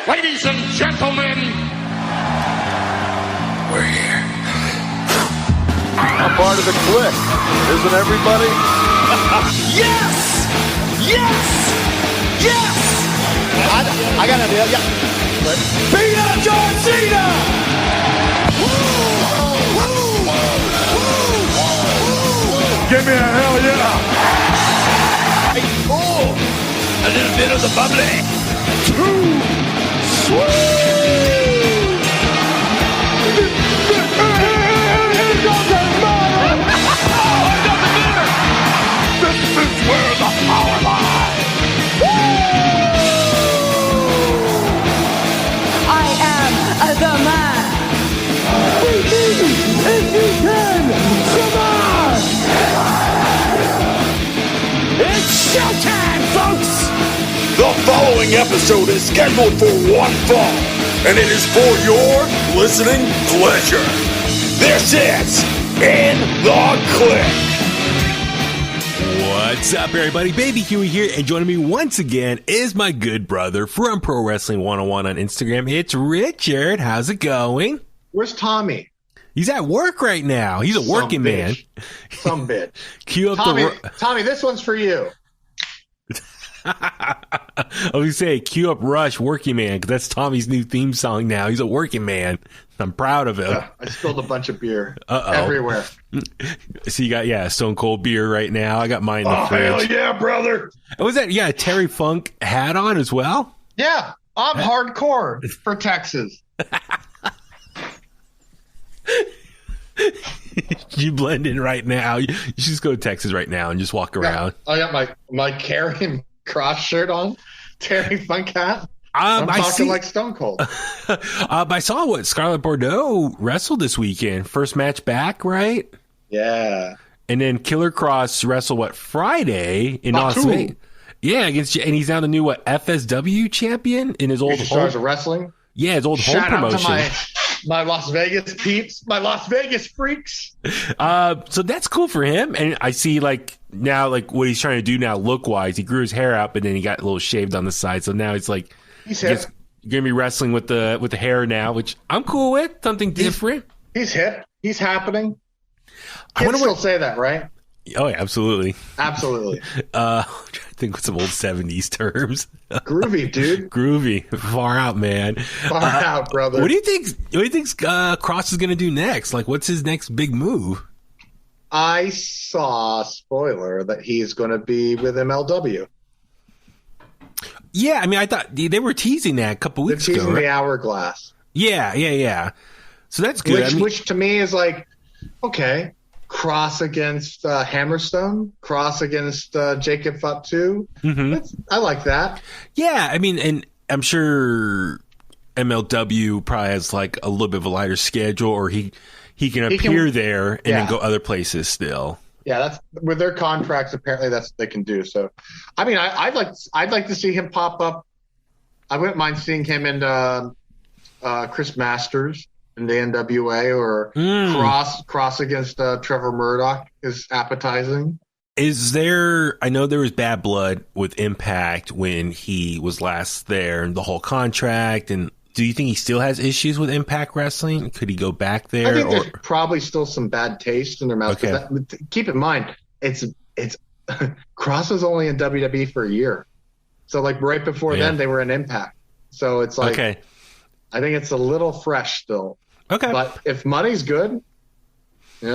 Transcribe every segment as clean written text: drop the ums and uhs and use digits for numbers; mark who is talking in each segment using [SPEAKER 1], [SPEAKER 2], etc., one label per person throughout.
[SPEAKER 1] Ladies and gentlemen, we're here.
[SPEAKER 2] I'm part of the Kliq, isn't everybody?
[SPEAKER 3] Yes! Yes! Yes! I got an idea, yeah. Beat up John Cena!
[SPEAKER 2] Give me a hell yeah!
[SPEAKER 3] Oh, a little bit of the bubbly.
[SPEAKER 2] Too sweet! This is where the power lies!
[SPEAKER 4] I am the man.
[SPEAKER 2] Beat me if you can! Come on!
[SPEAKER 3] It's showtime, folks!
[SPEAKER 5] The following episode is scheduled for one fall, and it is for your listening pleasure. This is In The Kliq.
[SPEAKER 6] What's up, everybody? Baby Huey here, and joining me once again is my good brother from Pro Wrestling 101 on Instagram. It's Richard. How's it going?
[SPEAKER 7] Where's Tommy?
[SPEAKER 6] He's at work right now. He's a working man.
[SPEAKER 7] Some bitch.
[SPEAKER 6] Cue up
[SPEAKER 7] Tommy, this one's for you.
[SPEAKER 6] I was gonna say, cue up Rush, Working Man, because that's Tommy's new theme song now. He's a working man. I'm proud of him.
[SPEAKER 7] Yeah, I spilled a bunch of beer everywhere.
[SPEAKER 6] So you got, Stone Cold beer right now. I got mine in the fridge.
[SPEAKER 5] Hell yeah, brother.
[SPEAKER 6] What was that? Yeah, a Terry Funk hat on as well?
[SPEAKER 7] Yeah, I'm hardcore for Texas.
[SPEAKER 6] You blend in right now. You should just go to Texas right now and just walk around.
[SPEAKER 7] I got my Carrying Cross shirt on, Terry Funk hat. I'm talking like Stone Cold.
[SPEAKER 6] I saw what Scarlett Bordeaux wrestled this weekend. First match back, right?
[SPEAKER 7] Yeah.
[SPEAKER 6] And then Killer Cross wrestled Friday in Las Vegas. Yeah, and he's now the new FSW champion in his old home.
[SPEAKER 7] Stars of wrestling.
[SPEAKER 6] Yeah, his old home promotion.
[SPEAKER 7] Shout out to my Las Vegas peeps, my Las Vegas freaks.
[SPEAKER 6] So that's cool for him. And I see now what he's trying to do now look wise. He grew his hair out, but then he got a little shaved on the side. So now it's
[SPEAKER 7] he's hip.
[SPEAKER 6] Gonna be wrestling with the hair now, which I'm cool with. Something different.
[SPEAKER 7] He's hip. He's happening. Kids still say that, right?
[SPEAKER 6] Oh yeah, absolutely.
[SPEAKER 7] Absolutely.
[SPEAKER 6] I'm trying to think of some old 70s terms.
[SPEAKER 7] Groovy, dude.
[SPEAKER 6] Groovy. Far out, man.
[SPEAKER 7] Far out, brother.
[SPEAKER 6] What do you think Cross is gonna do next? What's his next big move?
[SPEAKER 7] I saw, spoiler, that he's going to be with MLW.
[SPEAKER 6] Yeah, I mean, I thought they were teasing that a couple weeks ago.
[SPEAKER 7] They're teasing the Hourglass.
[SPEAKER 6] Yeah. So that's good.
[SPEAKER 7] Which to me is okay, Cross against Hammerstone, Cross against Jacob Fatu. Mm-hmm. I like that.
[SPEAKER 6] Yeah, I mean, and I'm sure MLW probably has a little bit of a lighter schedule, or he can appear there and then go other places still.
[SPEAKER 7] Yeah, that's with their contracts. Apparently, that's what they can do. So, I mean, I'd like to see him pop up. I wouldn't mind seeing him in Chris Masters in the NWA, or Cross against Trevor Murdoch is appetizing.
[SPEAKER 6] I know there was bad blood with Impact when he was last there, and the whole contract. And do you think he still has issues with Impact Wrestling? Could he go back there?
[SPEAKER 7] I think there's probably still some bad taste in their mouth.
[SPEAKER 6] Okay.
[SPEAKER 7] Keep in mind, it's Cross was only in WWE for a year, so right before then they were in Impact. So it's
[SPEAKER 6] okay.
[SPEAKER 7] I think it's a little fresh still.
[SPEAKER 6] Okay,
[SPEAKER 7] but if money's good, take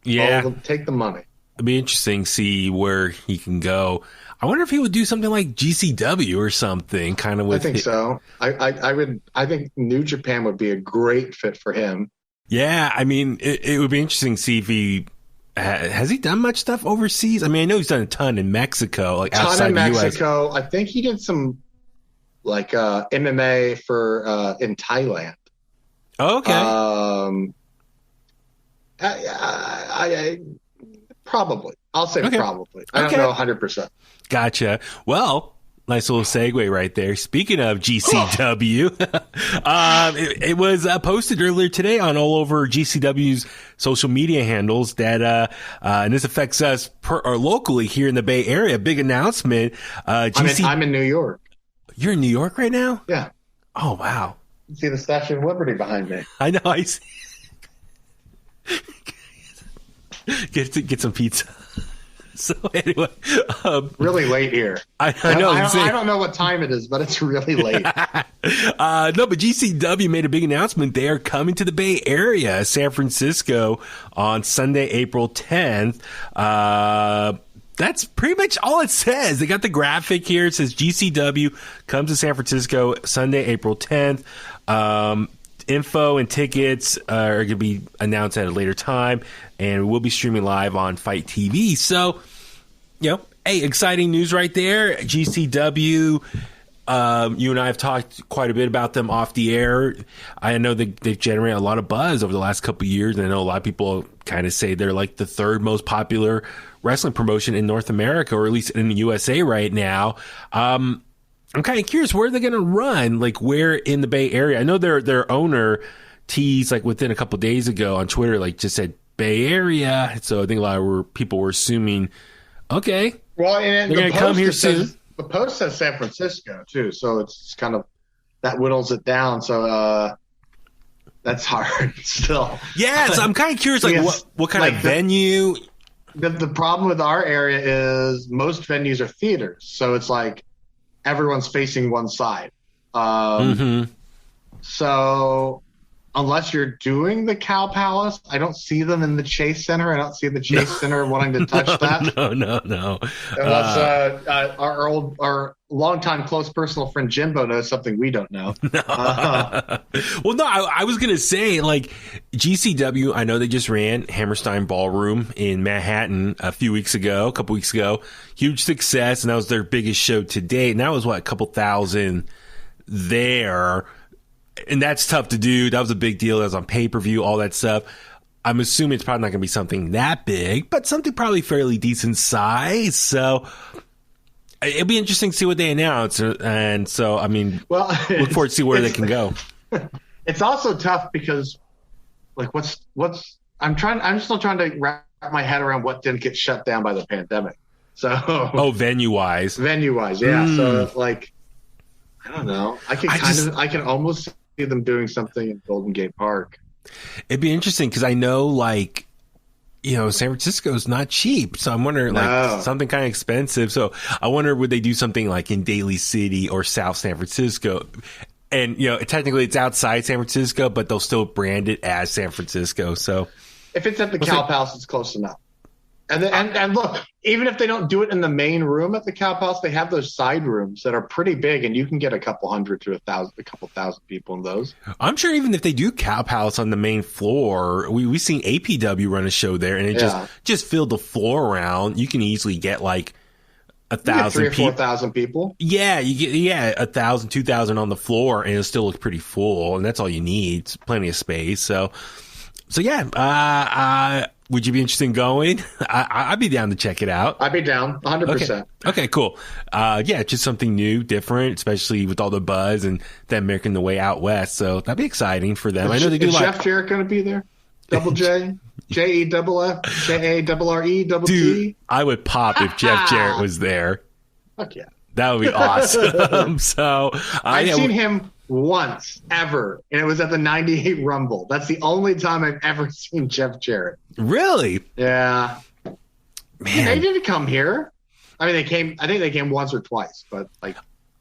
[SPEAKER 7] the money.
[SPEAKER 6] It'd be interesting to see where he can go. I wonder if he would do something like GCW or something, kind of with.
[SPEAKER 7] I think so. I would. I think New Japan would be a great fit for him.
[SPEAKER 6] Yeah, I mean, it would be interesting to see if he has he done much stuff overseas. I mean, I know he's done a ton in Mexico, outside the US.
[SPEAKER 7] Mexico. I think he did some MMA for in Thailand.
[SPEAKER 6] Oh, okay.
[SPEAKER 7] I probably. I'll say probably. I don't know 100%.
[SPEAKER 6] Gotcha. Well, nice little segue right there. Speaking of GCW, it was posted earlier today on all over GCW's social media handles that, and this affects us locally here in the Bay Area. Big announcement.
[SPEAKER 7] I'm in New York.
[SPEAKER 6] You're in New York right now?
[SPEAKER 7] Yeah.
[SPEAKER 6] Oh, wow.
[SPEAKER 7] You see the Statue of Liberty behind me.
[SPEAKER 6] I know. I see. Get some pizza. So anyway,
[SPEAKER 7] really late here.
[SPEAKER 6] I know.
[SPEAKER 7] I don't know what time it is, but it's really late.
[SPEAKER 6] No, but GCW made a big announcement. They are coming to the Bay Area, San Francisco, on Sunday, April 10th. That's pretty much all it says. They got the graphic here. It says GCW comes to San Francisco Sunday, April 10th. Info and tickets are going to be announced at a later time, and we'll be streaming live on Fight TV. So, hey, exciting news right there. GCW, you and I have talked quite a bit about them off the air. I know they've generated a lot of buzz over the last couple of years, and I know a lot of people kind of say they're like the third most popular wrestling promotion in North America, or at least in the USA right now. I'm kind of curious, where are they going to run? Like, where in the Bay Area? I know their owner teased, like, within a couple of days ago on Twitter, like, just said Bay Area. So I think a lot of people were assuming, okay,
[SPEAKER 7] well, and
[SPEAKER 6] they're going to come here soon.
[SPEAKER 7] The post says San Francisco too, so it's kind of that whittles it down. So that's hard still.
[SPEAKER 6] Yeah, so I'm kind of curious, like, what kind of venue?
[SPEAKER 7] The problem with our area is most venues are theaters, so it's like everyone's facing one side. So unless you're doing the Cow Palace, I don't see them in the Chase Center. I don't see the Chase Center wanting to touch that.
[SPEAKER 6] No.
[SPEAKER 7] Unless our longtime close personal friend Jimbo knows something we don't know.
[SPEAKER 6] Well, no, I was going to say, like, GCW, I know they just ran Hammerstein Ballroom in Manhattan a couple weeks ago. Huge success, and that was their biggest show to date. And that was, a couple thousand there. And that's tough to do. That was a big deal. That was on pay-per-view, all that stuff. I'm assuming it's probably not going to be something that big, but something probably fairly decent size. So it'll be interesting to see what they announce. And so, I mean, look forward to see where they can go.
[SPEAKER 7] It's also tough because, like, I'm still trying to wrap my head around what didn't get shut down by the pandemic. So,
[SPEAKER 6] venue-wise,
[SPEAKER 7] yeah. So, like, I don't know. I can almost see them doing something in Golden Gate Park.
[SPEAKER 6] It'd be interesting because I know, like, San Francisco is not cheap. So I'm wondering, like, something kind of expensive. So I wonder, would they do something like in Daly City or South San Francisco? And, technically it's outside San Francisco, but they'll still brand it as San Francisco. So
[SPEAKER 7] if it's at the Cow Palace, it's close enough. And look, even if they don't do it in the main room at the Cow Palace, they have those side rooms that are pretty big, and you can get a couple hundred to a couple thousand people in those.
[SPEAKER 6] I'm sure even if they do Cow Palace on the main floor, we've seen APW run a show there, and it just filled the floor around. You can easily get like 1,000 people. 3,000 or 4,000 people. Yeah, you get 1,000, 2,000 on the floor, and it'll still look pretty full, and that's all you need. It's plenty of space. So yeah. Would you be interested in going? I'd be down to check it out.
[SPEAKER 7] I'd be down, 100%.
[SPEAKER 6] Okay, cool. Yeah, just something new, different, especially with all the buzz and them making the way out west. So that'd be exciting for them. I know they do. Is
[SPEAKER 7] Jeff Jarrett going to be there? Double J, JEFF, JARRE, double T.
[SPEAKER 6] Dude, I would pop if Jeff Jarrett was there.
[SPEAKER 7] Fuck yeah,
[SPEAKER 6] that would be awesome. So
[SPEAKER 7] I've seen him once ever, and it was at the '98 Rumble. That's the only time I've ever seen Jeff Jarrett.
[SPEAKER 6] Really?
[SPEAKER 7] Yeah.
[SPEAKER 6] Man,
[SPEAKER 7] they didn't come here. I mean, I think they came once or twice, but like,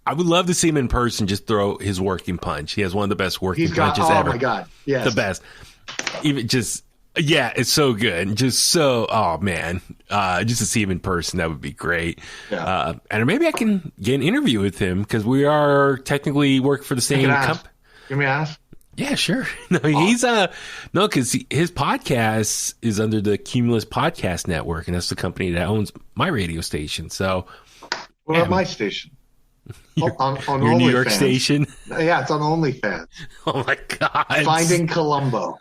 [SPEAKER 6] I would love to see him in person. Just throw his working punch. He has one of the best working punches ever.
[SPEAKER 7] Oh my god, yes,
[SPEAKER 6] the best. Even just. Yeah, it's so good. Just so, oh man, just to see him in person, that would be great.
[SPEAKER 7] Yeah.
[SPEAKER 6] And maybe I can get an interview with him because we are technically work for the same company.
[SPEAKER 7] Can we ask?
[SPEAKER 6] Yeah, sure. No, he's because his podcast is under the Cumulus Podcast Network, and that's the company that owns my radio station. So,
[SPEAKER 7] what about my station? On
[SPEAKER 6] your New York station?
[SPEAKER 7] Yeah, it's on OnlyFans.
[SPEAKER 6] Oh my god!
[SPEAKER 7] Finding Columbo.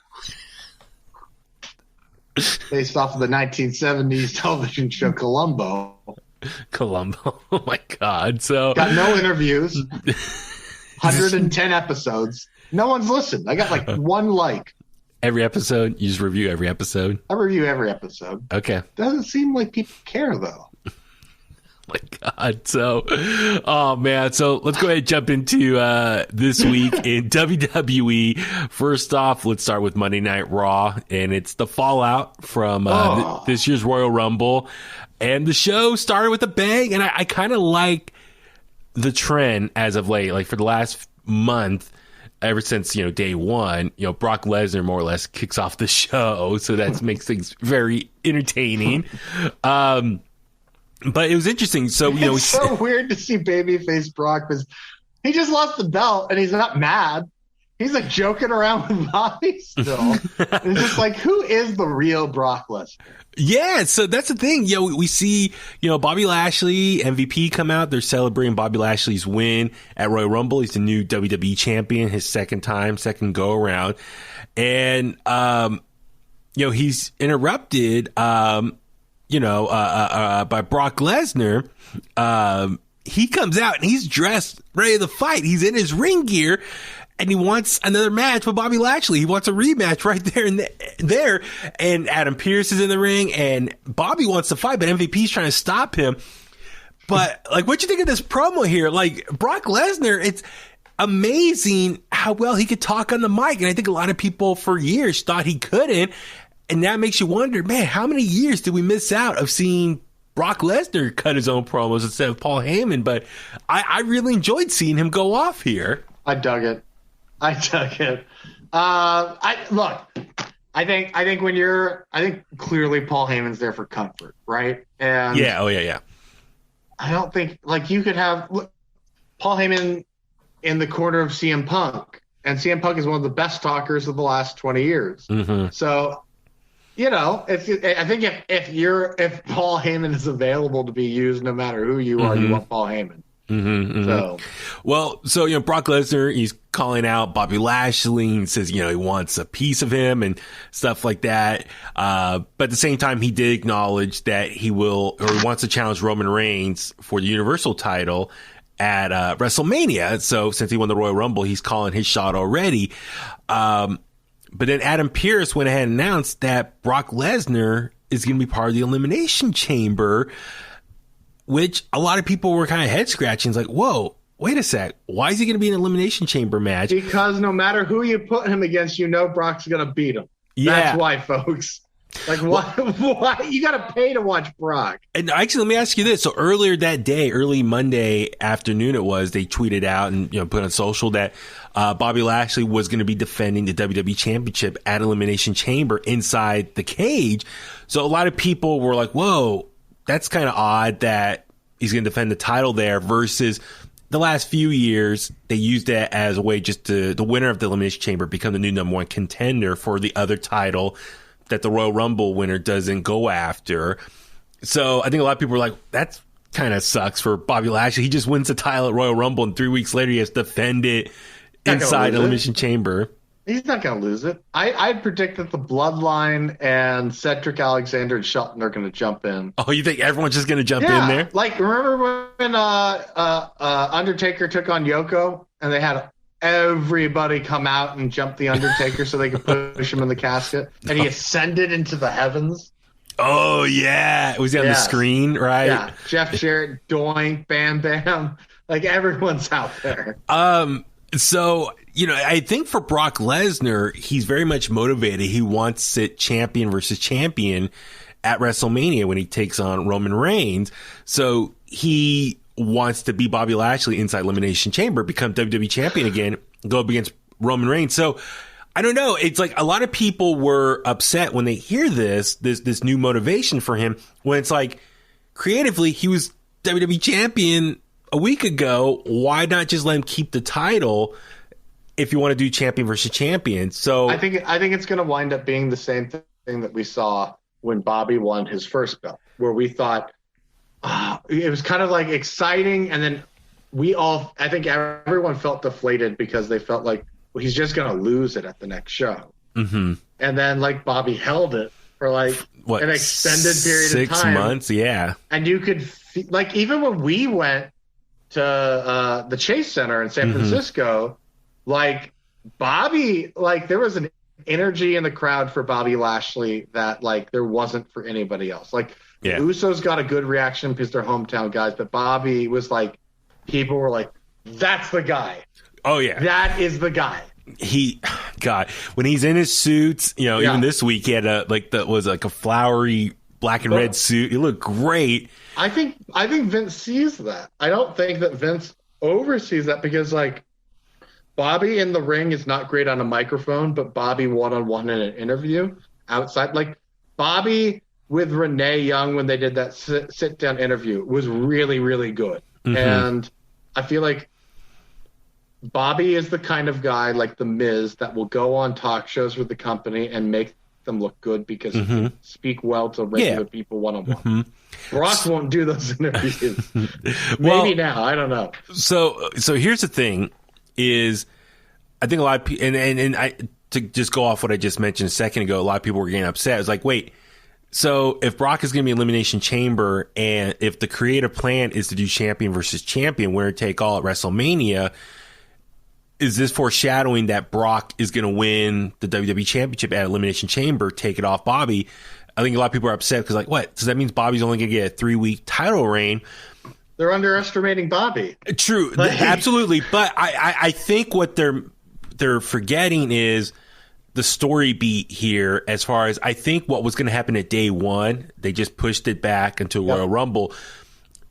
[SPEAKER 7] Based off of the 1970s television show Columbo.
[SPEAKER 6] Oh my god! So
[SPEAKER 7] got no interviews, 110 episodes. No one's listened. I got like one like.
[SPEAKER 6] Every episode, you just review every episode.
[SPEAKER 7] I review every episode.
[SPEAKER 6] Okay.
[SPEAKER 7] Doesn't seem like people care though.
[SPEAKER 6] my God. So, oh man. So let's go ahead and jump into this week in WWE. First off, let's start with Monday Night Raw, and it's the fallout from this year's Royal Rumble. And the show started with a bang, and I kind of like the trend as of late. Like for the last month, ever since, day one, Brock Lesnar more or less kicks off the show. So that makes things very entertaining. But it was interesting. So,
[SPEAKER 7] it's so weird to see babyface Brock because he just lost the belt and he's not mad. He's like joking around with Bobby still. It's just like, who is the real Brock Lesnar?
[SPEAKER 6] Yeah, so that's the thing. We see, Bobby Lashley, MVP come out. They're celebrating Bobby Lashley's win at Royal Rumble. He's the new WWE champion, his second go around. And, he's interrupted, by Brock Lesnar. He comes out and he's dressed, ready to fight. He's in his ring gear. And he wants another match with Bobby Lashley. He wants a rematch right there and there. And Adam Pearce is in the ring, and Bobby wants to fight, but MVP's trying to stop him. But what you think of this promo here? Brock Lesnar, it's amazing how well he could talk on the mic, and I think a lot of people for years thought he couldn't. And that makes you wonder, man, how many years did we miss out of seeing Brock Lesnar cut his own promos instead of Paul Heyman? But I really enjoyed seeing him go off here.
[SPEAKER 7] I dug it. I think clearly Paul Heyman's there for comfort, right? And
[SPEAKER 6] yeah.
[SPEAKER 7] I don't think you could have Paul Heyman in the corner of CM Punk, and CM Punk is one of the best talkers of the last 20 years. Mm-hmm. So, I think if Paul Heyman is available to be used, no matter who you are, you want Paul Heyman.
[SPEAKER 6] Mm-hmm, mm-hmm. So Brock Lesnar, he's calling out Bobby Lashley and says, he wants a piece of him and stuff like that. But at the same time, he did acknowledge that he wants to challenge Roman Reigns for the Universal title at WrestleMania. So since he won the Royal Rumble, he's calling his shot already. But then Adam Pearce went ahead and announced that Brock Lesnar is going to be part of the Elimination Chamber, which a lot of people were kind of head scratching. It's like, whoa, wait a sec. Why is he going to be in an Elimination Chamber match?
[SPEAKER 7] Because no matter who you put him against, Brock's going to beat him.
[SPEAKER 6] Yeah.
[SPEAKER 7] That's why, folks. Why? You got to pay to watch Brock.
[SPEAKER 6] And actually, let me ask you this. So earlier that day, early Monday afternoon they tweeted out and put on social that Bobby Lashley was going to be defending the WWE Championship at Elimination Chamber inside the cage. So a lot of people were like, whoa, that's kind of odd that he's going to defend the title there versus the last few years. They used that as a way just to the winner of the Elimination Chamber become the new number one contender for the other title that the Royal Rumble winner doesn't go after. So I think a lot of people were like, that kind of sucks for Bobby Lashley. He just wins the title at Royal Rumble and 3 weeks later he has to defend it inside Elimination Chamber.
[SPEAKER 7] He's not going to lose it. I'd predict that the Bloodline and Cedric Alexander and Shelton are going to jump in.
[SPEAKER 6] Oh, you think everyone's just going to jump in there?
[SPEAKER 7] Remember when Undertaker took on Yoko and they had everybody come out and jump the Undertaker so they could push him in the casket, and he ascended into the heavens?
[SPEAKER 6] Oh, yeah. Was he on the screen, right?
[SPEAKER 7] Yeah. Jeff Jarrett, doink, bam, bam. Everyone's out there.
[SPEAKER 6] So, I think for Brock Lesnar, he's very much motivated. He wants it champion versus champion at WrestleMania when he takes on Roman Reigns. So he wants to be Bobby Lashley inside Elimination Chamber, become WWE champion again, go up against Roman Reigns. So I don't know. It's like a lot of people were upset when they hear this new motivation for him, when it's like creatively he was WWE champion a week ago. Why not just let him keep the title if you want to do champion versus champion? So
[SPEAKER 7] I think it's going to wind up being the same thing that we saw when Bobby won his first belt, where we thought it was kind of exciting, and then I think everyone felt deflated because they felt like, well, he's just going to lose it at the next show. Mm-hmm. And then Bobby held it for an extended period of time.
[SPEAKER 6] 6 months, yeah.
[SPEAKER 7] And you could even when we went to the Chase Center in San Francisco, Bobby, there was an energy in the crowd for Bobby Lashley that there wasn't for anybody else.
[SPEAKER 6] Yeah.
[SPEAKER 7] Usos got a good reaction because they're hometown guys, but Bobby was like, people were like, that's the guy.
[SPEAKER 6] Oh, yeah.
[SPEAKER 7] That is the guy.
[SPEAKER 6] God, when he's in his suits, even this week he had a flowery black and red suit. He looked great.
[SPEAKER 7] I think Vince sees that. I don't think that Vince oversees that because like Bobby in the ring is not great on a microphone, but Bobby one-on-one in an interview outside, like Bobby with Renee Young when they did that sit-down interview was really, really good. Mm-hmm. And I feel like Bobby is the kind of guy like The Miz that will go on talk shows with the company and make them look good because he can speak well to regular people one-on-one. Mm-hmm. Brock won't do those interviews. Maybe now, I don't know.
[SPEAKER 6] So here's the thing is I think a lot of people, and I, to just go off what I just mentioned a second ago, a lot of people were getting upset. It's like, wait, so if Brock is going to be Elimination Chamber and if the creative plan is to do champion versus champion, winner take all at WrestleMania, is this foreshadowing that Brock is going to win the WWE Championship at Elimination Chamber, take it off Bobby? I think a lot of people are upset because, like, what? So that means Bobby's only going to get a 3-week title reign.
[SPEAKER 7] They're underestimating Bobby.
[SPEAKER 6] True, absolutely. But I think what they're forgetting is the story beat here. As far as I think what was going to happen at day one, they just pushed it back into Royal Rumble,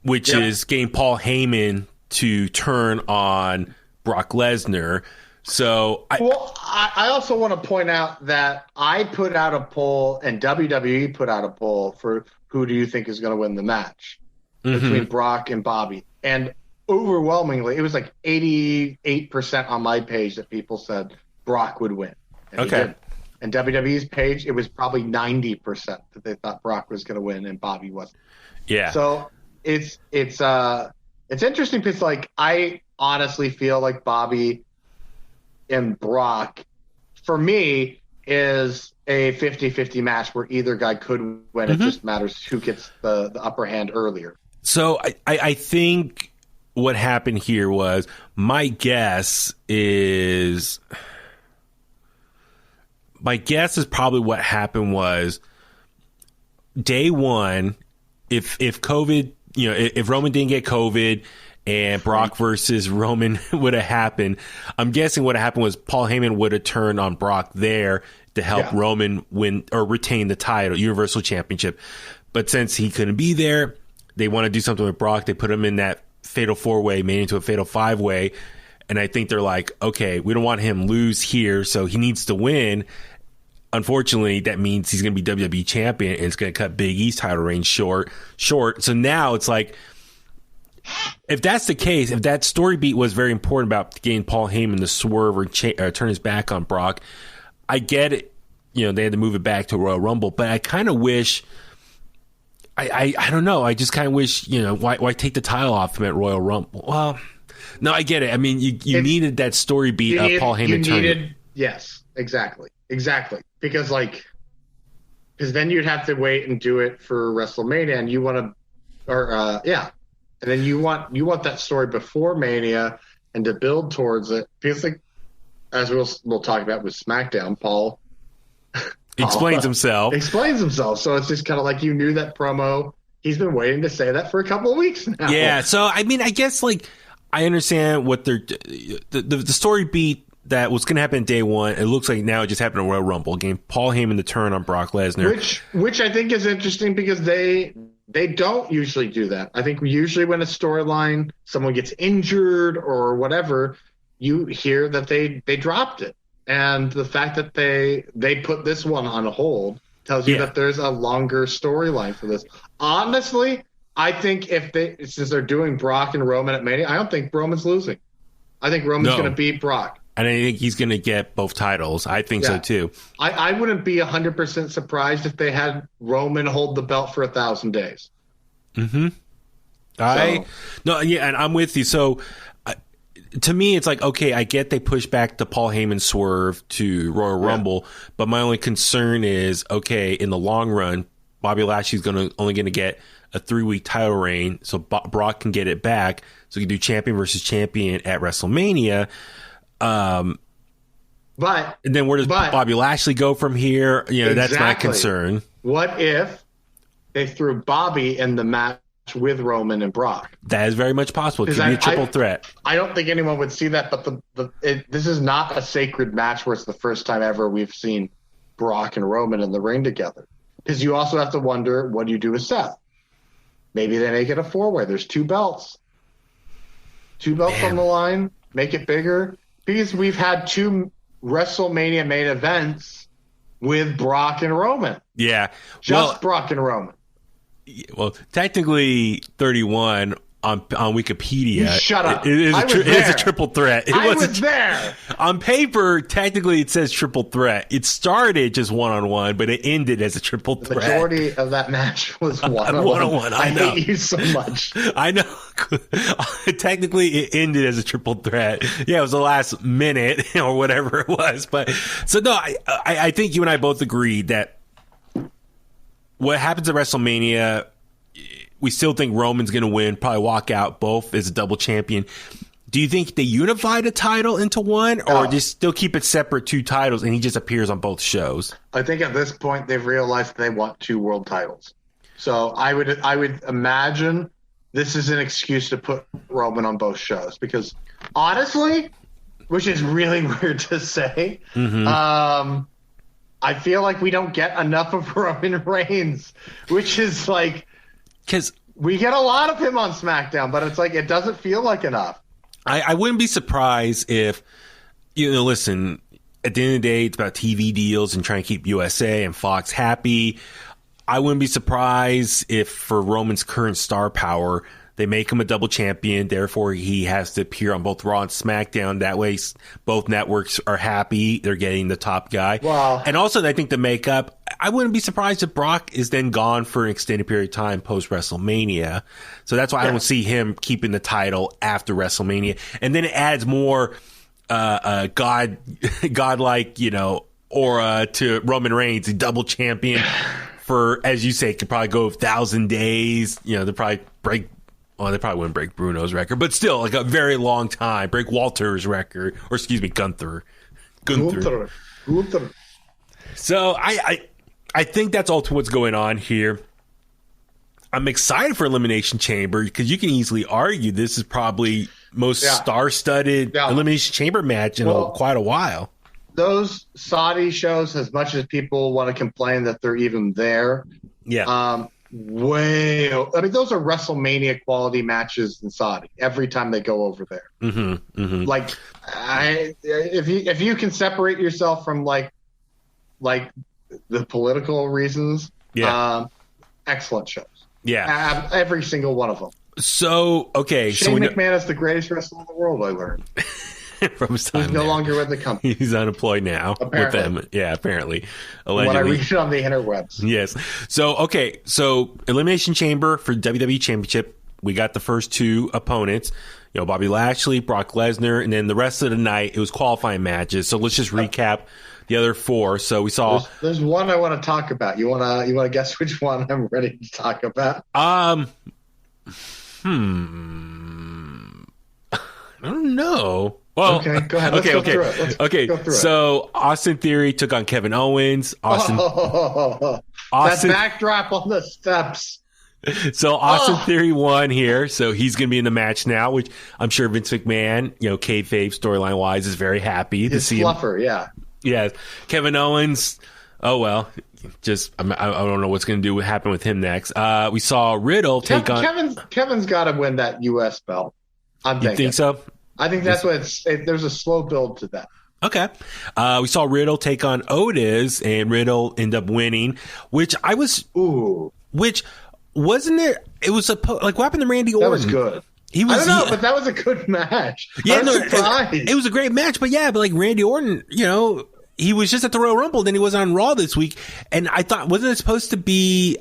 [SPEAKER 6] which is getting Paul Heyman to turn on Brock Lesnar. So
[SPEAKER 7] I also want to point out that I put out a poll and WWE put out a poll for who do you think is going to win the match between Brock and Bobby, and overwhelmingly it was like 88% on my page that people said Brock would win. And and WWE's page, it was probably 90% that they thought Brock was going to win and Bobby wasn't.
[SPEAKER 6] Yeah.
[SPEAKER 7] So it's interesting because like I honestly feel like Bobby and Brock, for me, is a 50-50 match where either guy could win. It just matters who gets the upper hand earlier. So
[SPEAKER 6] I think what happened here was, my guess is probably what happened was day one, if COVID, if Roman didn't get COVID and Brock versus Roman would have happened, I'm guessing what happened was Paul Heyman would have turned on Brock there to help Roman win or retain the title, Universal Championship. But since he couldn't be there, they want to do something with Brock. They put him in that fatal 4-way, made into a fatal 5-way. And I think they're like, okay, we don't want him lose here, so he needs to win. Unfortunately, that means he's going to be WWE champion, and it's going to cut Big E's title reign short. So now it's like, if that's the case, if that story beat was very important about getting Paul Heyman to swerve or turn his back on Brock, I get it. They had to move it back to Royal Rumble, but I kind of wish. I don't know. I just kind of wish, why take the title off him at Royal Rumble? Well, no, I get it. I mean, you needed that story beat of Paul Heyman turning.
[SPEAKER 7] Yes, exactly. Because then you'd have to wait and do it for WrestleMania, and you want to, and then you want that story before Mania and to build towards it. Because like, as we'll talk about with SmackDown, Paul
[SPEAKER 6] explains himself.
[SPEAKER 7] So it's just kind of like you knew that promo. He's been waiting to say that for a couple of weeks now.
[SPEAKER 6] Yeah. So I mean, I guess like I understand what the story beat that was going to happen day one. It looks like now it just happened at Royal Rumble. Game Paul Heyman to turn on Brock Lesnar,
[SPEAKER 7] which I think is interesting because they don't usually do that. I think usually when a storyline, someone gets injured or whatever, you hear that they dropped it. And the fact that they put this one on hold tells you that there's a longer storyline for this. Honestly, I think since they're doing Brock and Roman at Mania, I don't think Roman's losing. I think Roman's going to beat Brock.
[SPEAKER 6] And I think he's going to get both titles. I think so too.
[SPEAKER 7] I wouldn't be 100% surprised if they had Roman hold the belt for 1,000 days.
[SPEAKER 6] Mm-hmm. And I'm with you. So to me, it's like, okay, I get they push back the Paul Heyman swerve to Royal Rumble, but my only concern is, okay, in the long run, Bobby Lashley's only going to get a 3-week title reign, so Brock can get it back, so he can do champion versus champion at WrestleMania. And then where does Bobby Lashley go from here? That's my concern.
[SPEAKER 7] What if they threw Bobby in the match with Roman and Brock.
[SPEAKER 6] That is very much possible. It could be a triple threat.
[SPEAKER 7] I don't think anyone would see that, but this is not a sacred match where it's the first time ever we've seen Brock and Roman in the ring together. Because you also have to wonder, what do you do with Seth? Maybe they make it a 4-way. There's 2 belts. 2 belts on the line. Make it bigger. Because we've had 2 WrestleMania main events with Brock and Roman.
[SPEAKER 6] Yeah.
[SPEAKER 7] Brock and Roman.
[SPEAKER 6] Well, technically 31 on Wikipedia.
[SPEAKER 7] Shut up.
[SPEAKER 6] It is a triple threat.
[SPEAKER 7] I was there.
[SPEAKER 6] On paper, technically it says triple threat. It started just one-on-one, but it ended as a triple threat.
[SPEAKER 7] The majority of that match was one-on-one.
[SPEAKER 6] One-on-one, I know.
[SPEAKER 7] hate you so much.
[SPEAKER 6] I know. Technically, it ended as a triple threat. Yeah, it was the last minute or whatever it was. But so no, I think you and I both agreed that what happens at WrestleMania, we still think Roman's going to win, probably walk out both as a double champion. Do you think they unify the title into one, or just still keep it separate 2 titles and he just appears on both shows?
[SPEAKER 7] I think at this point they've realized they want 2 world titles. So I would imagine this is an excuse to put Roman on both shows, because honestly, which is really weird to say, I feel like we don't get enough of Roman Reigns, which is like,
[SPEAKER 6] because
[SPEAKER 7] we get a lot of him on SmackDown, but it's like it doesn't feel like enough.
[SPEAKER 6] I wouldn't be surprised if, listen, at the end of the day, it's about TV deals and trying to keep USA and Fox happy. I wouldn't be surprised if for Roman's current star power, they make him a double champion. Therefore, he has to appear on both Raw and SmackDown. That way, both networks are happy. They're getting the top guy.
[SPEAKER 7] Wow.
[SPEAKER 6] And also, I think the makeup, I wouldn't be surprised if Brock is then gone for an extended period of time post-WrestleMania. So that's why I don't see him keeping the title after WrestleMania. And then it adds more godlike, aura to Roman Reigns, the double champion for, as you say, could probably go 1,000 days. They probably break. Well, they probably wouldn't break Bruno's record, but still, like a very long time. Break Walter's record, or excuse me, Gunther. So I think that's ultimately what's going on here. I'm excited for Elimination Chamber because you can easily argue this is probably most star-studded Elimination Chamber match in quite a while.
[SPEAKER 7] Those Saudi shows, as much as people want to complain that they're even there, those are WrestleMania quality matches in Saudi every time they go over there. Like, if you can separate yourself from like the political reasons, excellent shows. Yeah, every single one of them.
[SPEAKER 6] So okay,
[SPEAKER 7] Shane McMahon is the greatest wrestler in the world. I learned.
[SPEAKER 6] From his time
[SPEAKER 7] He's no longer with the company.
[SPEAKER 6] He's unemployed now with them. Yeah, apparently. Allegedly.
[SPEAKER 7] When I read it on the interwebs.
[SPEAKER 6] Yes. So, okay. So, Elimination Chamber for WWE Championship. We got the first 2 opponents. Bobby Lashley, Brock Lesnar, and then the rest of the night, it was qualifying matches. So, let's just recap the other 4. So, we saw...
[SPEAKER 7] There's one I want to talk about. You want to guess which one I'm ready to talk about?
[SPEAKER 6] I don't know. Well,
[SPEAKER 7] okay, go ahead. Let's go through it. Go through
[SPEAKER 6] so Austin Theory took on Kevin Owens. Austin,
[SPEAKER 7] that backdrop on the steps.
[SPEAKER 6] So Austin Theory won here, so he's going to be in the match now, which I'm sure Vince McMahon, kayfabe storyline wise, is very happy to see
[SPEAKER 7] fluffer,
[SPEAKER 6] him. Yeah. Kevin Owens. Oh well, I don't know what's going to happen with him next. We saw Riddle take on.
[SPEAKER 7] Kevin's got to win that U.S. belt.
[SPEAKER 6] You think so?
[SPEAKER 7] I think that's there's a slow build to that.
[SPEAKER 6] Okay. We saw Riddle take on Otis, and Riddle end up winning, which wasn't there. It was what happened to Randy Orton?
[SPEAKER 7] That was good. I don't know, but that was a good match. I was surprised.
[SPEAKER 6] It was a great match, but Randy Orton, he was just at the Royal Rumble, then he was on Raw this week, and I thought, wasn't it supposed to be,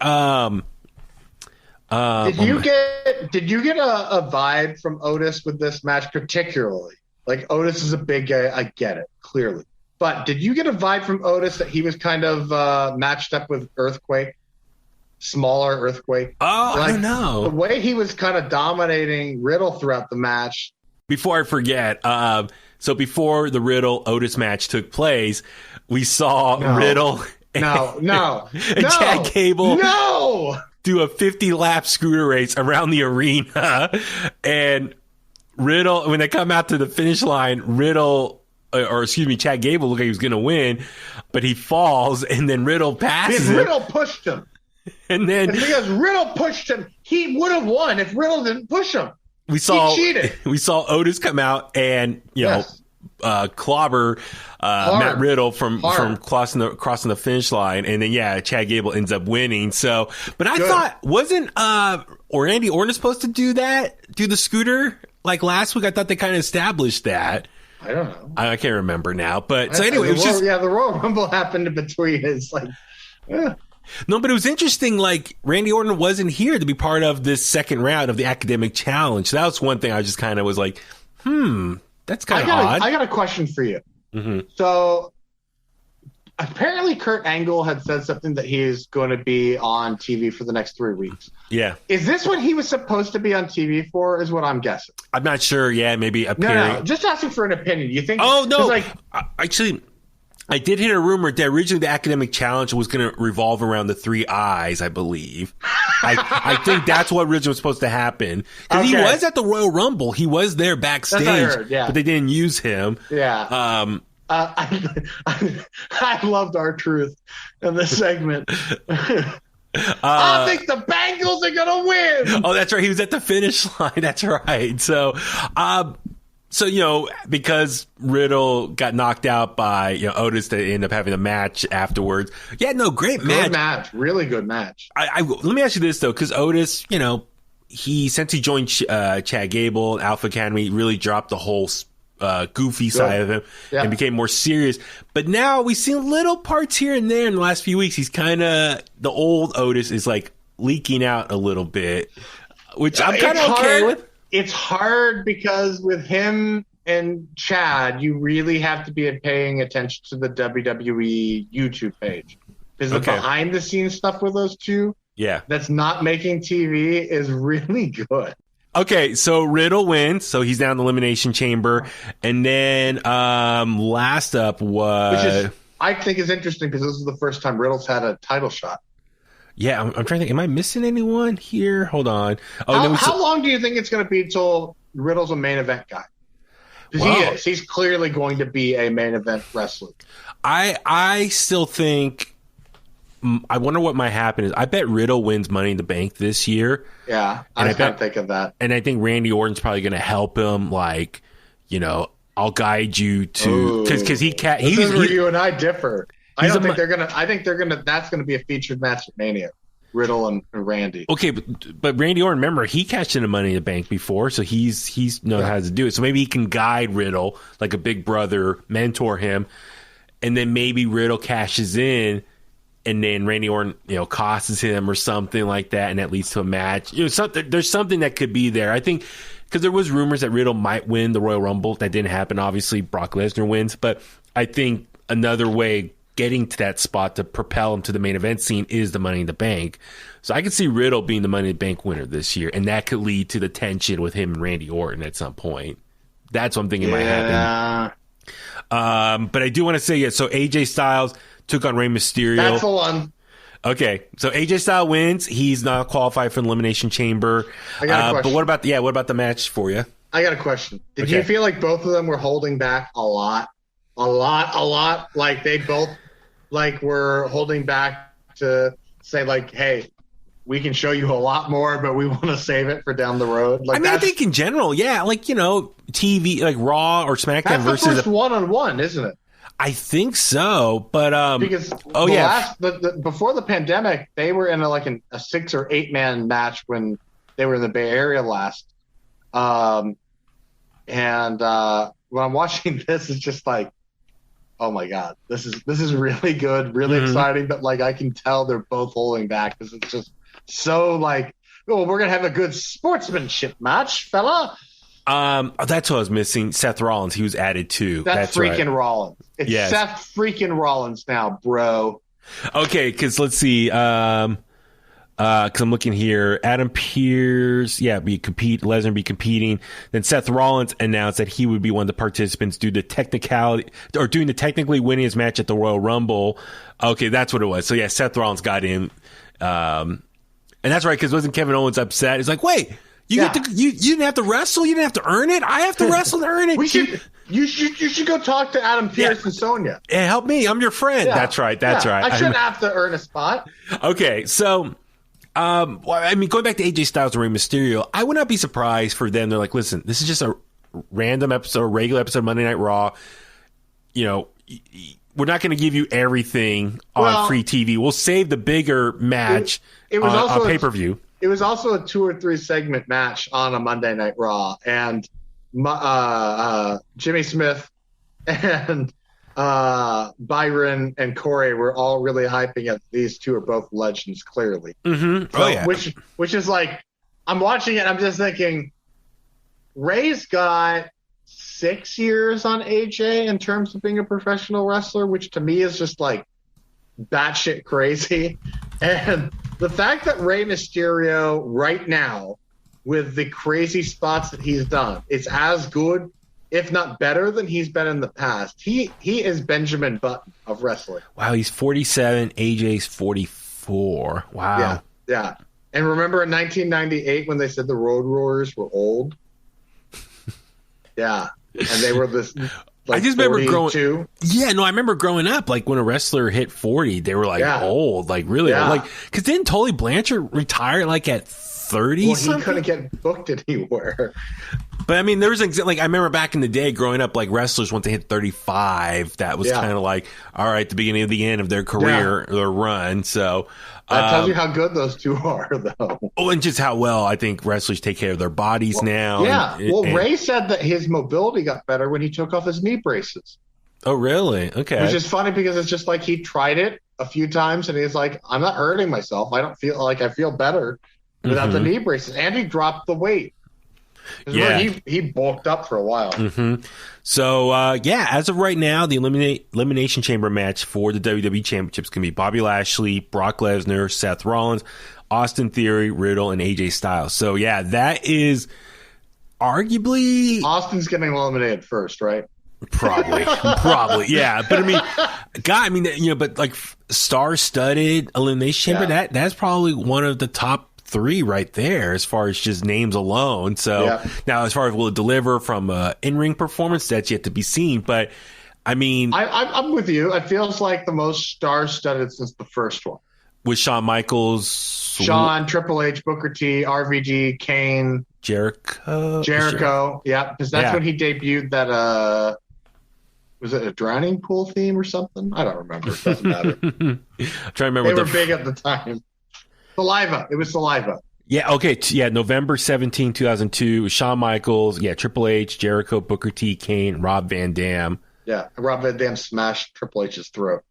[SPEAKER 7] did you get a vibe from Otis with this match particularly? Like, Otis is a big guy. I get it, clearly. But did you get a vibe from Otis that he was kind of matched up with Earthquake? Smaller Earthquake?
[SPEAKER 6] Oh, I don't know.
[SPEAKER 7] The way he was kind of dominating Riddle throughout the match.
[SPEAKER 6] Before I forget, so before the Riddle-Otis match took place, we saw Riddle
[SPEAKER 7] and Chad
[SPEAKER 6] Gable.
[SPEAKER 7] No!
[SPEAKER 6] do a 50-lap scooter race around the arena. And Riddle, when they come out to the finish line, Chad Gable looked like he was going to win, but he falls, and then Riddle passes him.
[SPEAKER 7] Riddle pushed him.
[SPEAKER 6] And then
[SPEAKER 7] because Riddle pushed him, he would have won if Riddle didn't push him.
[SPEAKER 6] He cheated. We saw Otis come out and clobber Matt Riddle from crossing the finish line, and then Chad Gable ends up winning. So, but I thought wasn't Randy Orton supposed to do the scooter like last week? I thought they kind of established that.
[SPEAKER 7] I don't know.
[SPEAKER 6] I can't remember now. But so anyway, it was just
[SPEAKER 7] the Royal Rumble happened in between. It's like,
[SPEAKER 6] No, but it was interesting. Like Randy Orton wasn't here to be part of this second round of the Academic Challenge. So that was one thing I just kind of was like, that's kind of odd.
[SPEAKER 7] I got a question for you.
[SPEAKER 6] Mm-hmm.
[SPEAKER 7] So apparently Kurt Angle had said something that he is going to be on TV for the next 3 weeks.
[SPEAKER 6] Yeah.
[SPEAKER 7] Is this what he was supposed to be on TV for, is what I'm guessing?
[SPEAKER 6] I'm not sure. Yeah, maybe appearing.
[SPEAKER 7] No, just asking for an opinion. You think?
[SPEAKER 6] Oh, no. Actually, I did hear a rumor that originally the Academic Challenge was going to revolve around the 3 eyes, I believe. I think that's what originally was supposed to happen. Because he was at the Royal Rumble. He was there backstage, but they didn't use him.
[SPEAKER 7] Yeah. I loved R-Truth in this segment. I think the Bengals are going to win.
[SPEAKER 6] Oh, that's right. He was at the finish line. That's right. So, because Riddle got knocked out by Otis, they ended up having a match afterwards. Yeah, no, great match.
[SPEAKER 7] Good match. Really good match.
[SPEAKER 6] Let me ask you this, though, because Otis, since he joined Chad Gable, Alpha Academy, really dropped the whole goofy side of him and became more serious. But now we've seen little parts here and there in the last few weeks. He's kind of, the old Otis is like leaking out a little bit, which I'm kind of okay with.
[SPEAKER 7] It's hard because with him and Chad, you really have to be paying attention to the WWE YouTube page. Because the behind the scenes stuff with those two that's not making TV is really good.
[SPEAKER 6] Okay, so Riddle wins, so he's down in the Elimination Chamber. And then last up was...
[SPEAKER 7] Which I think is interesting because this is the first time Riddle's had a title shot.
[SPEAKER 6] Yeah, I'm trying to think. Am I missing anyone here? Hold on.
[SPEAKER 7] How long do you think it's going to be until Riddle's a main event guy? Because he is. He's clearly going to be a main event wrestler.
[SPEAKER 6] I still think... I wonder what might happen is I bet Riddle wins Money in the Bank this year.
[SPEAKER 7] Yeah, I can't think of that.
[SPEAKER 6] And I think Randy Orton's probably going to help him, like, I'll guide you to... Because he can't...
[SPEAKER 7] This is where you and I differ. I think they're gonna. That's gonna be a featured match at Mania, Riddle and Randy.
[SPEAKER 6] Okay, but Randy Orton, remember, he cashed in a Money in the Bank before, so he's knows how to do it. So maybe he can guide Riddle like a big brother, mentor him, and then maybe Riddle cashes in, and then Randy Orton, costs him or something like that, and that leads to a match. There's something that could be there. I think because there was rumors that Riddle might win the Royal Rumble. That didn't happen. Obviously, Brock Lesnar wins, but I think another way getting to that spot to propel him to the main event scene is the Money in the Bank. So I could see Riddle being the Money in the Bank winner this year, and that could lead to the tension with him and Randy Orton at some point. That's what I'm thinking might happen. But I do want to say, so AJ Styles took on Rey Mysterio.
[SPEAKER 7] That's the one.
[SPEAKER 6] Okay, so AJ Styles wins. He's not qualified for the Elimination Chamber.
[SPEAKER 7] I got a question.
[SPEAKER 6] But what about the match for you?
[SPEAKER 7] I got a question. Did you feel like both of them were holding back a lot? A lot. Like they both were holding back to say like, hey, we can show you a lot more, but we want to save it for down the road.
[SPEAKER 6] I think in general, TV, like Raw or SmackDown
[SPEAKER 7] that's
[SPEAKER 6] versus
[SPEAKER 7] the first one-on-one, isn't it?
[SPEAKER 6] I think so, but
[SPEAKER 7] because before the pandemic, they were in a 6 or 8 man match when they were in the Bay Area last. And when I'm watching this, it's just like, oh my God, this is really good, really exciting. But I can tell they're both holding back because it's just so we're gonna have a good sportsmanship match, fella.
[SPEAKER 6] That's what I was missing. Seth Rollins, he was added too.
[SPEAKER 7] That's freaking right. Rollins. It's Seth freaking Rollins now, bro.
[SPEAKER 6] Okay, because let's see. Because I'm looking here, Adam Pearce, Lesnar be competing. Then Seth Rollins announced that he would be one of the participants doing the technically winning his match at the Royal Rumble. Okay, that's what it was. So Seth Rollins got in. And that's right, because wasn't Kevin Owens upset? He's like, wait, you didn't have to wrestle? You didn't have to earn it? I have to wrestle to earn it?
[SPEAKER 7] You should go talk to Adam Pearce and Sonya.
[SPEAKER 6] Hey, help me. I'm your friend. Yeah. That's right.
[SPEAKER 7] I shouldn't have to earn a spot.
[SPEAKER 6] Okay, so... going back to AJ Styles and Rey Mysterio, I would not be surprised for them. They're like, listen, this is just a random episode, a regular episode of Monday Night Raw. We're not going to give you everything on free TV. We'll save the bigger match on pay-per-view.
[SPEAKER 7] It was also a 2 or 3 segment match on a Monday Night Raw. And Jimmy Smith and Byron and Corey were all really hyping it. These two are both legends, clearly.
[SPEAKER 6] Mm-hmm. Oh, yeah.
[SPEAKER 7] Which is like, I'm watching it, I'm just thinking, Ray's got 6 years on AJ in terms of being a professional wrestler, which to me is just like batshit crazy. And the fact that Rey Mysterio right now, with the crazy spots that he's done, is as good, if not better, than he's been in the past. He is Benjamin Button of wrestling.
[SPEAKER 6] Wow, he's 47. AJ's 44. Wow.
[SPEAKER 7] Yeah. And remember in 1998 when they said the Road Warriors were old? Yeah. And they were this... I just remember growing.
[SPEAKER 6] Yeah, no, I remember growing up. Like when a wrestler hit 40, they were like old, like really old. Like, because didn't Tully Blanchard retire like at 30?
[SPEAKER 7] Well, he couldn't get booked anywhere.
[SPEAKER 6] But I mean, there was like I remember back in the day growing up, like wrestlers once they hit 35, that was kind of like all right, the beginning of the end of their career, their run. So
[SPEAKER 7] that tells you how good those two are, though.
[SPEAKER 6] Oh, and just how well I think wrestlers take care of their bodies now.
[SPEAKER 7] Yeah. Ray said that his mobility got better when he took off his knee braces.
[SPEAKER 6] Oh, really? Okay.
[SPEAKER 7] Which is funny because it's just like he tried it a few times and he's like, I'm not hurting myself. I don't feel like I feel better without the knee braces. And he dropped the weight. Yeah. He bulked up for a while.
[SPEAKER 6] Mm-hmm. So, as of right now, the Elimination Chamber match for the WWE Championships can be Bobby Lashley, Brock Lesnar, Seth Rollins, Austin Theory, Riddle, and AJ Styles. So, yeah, that is arguably...
[SPEAKER 7] Austin's getting eliminated first, right?
[SPEAKER 6] Probably, yeah. But I mean, but like star-studded Elimination Chamber, that's probably one of the top 3 right there as far as just names alone. So now as far as will it deliver from in-ring performance, that's yet to be seen. But I mean,
[SPEAKER 7] I'm with you. It feels like the most star-studded since the first one.
[SPEAKER 6] With Shawn Michaels,
[SPEAKER 7] Triple H, Booker T, RVD, Kane,
[SPEAKER 6] Jericho.
[SPEAKER 7] Yeah, because that's when he debuted that. Was it a drowning pool theme or something? I don't remember. It doesn't matter.
[SPEAKER 6] I'm trying to remember.
[SPEAKER 7] They were big at the time. Saliva. It was Saliva.
[SPEAKER 6] Yeah, okay. Yeah, November 17, 2002. Shawn Michaels. Yeah, Triple H, Jericho, Booker T, Kane, Rob Van Dam.
[SPEAKER 7] Yeah, Rob Van Dam smashed Triple H's throat.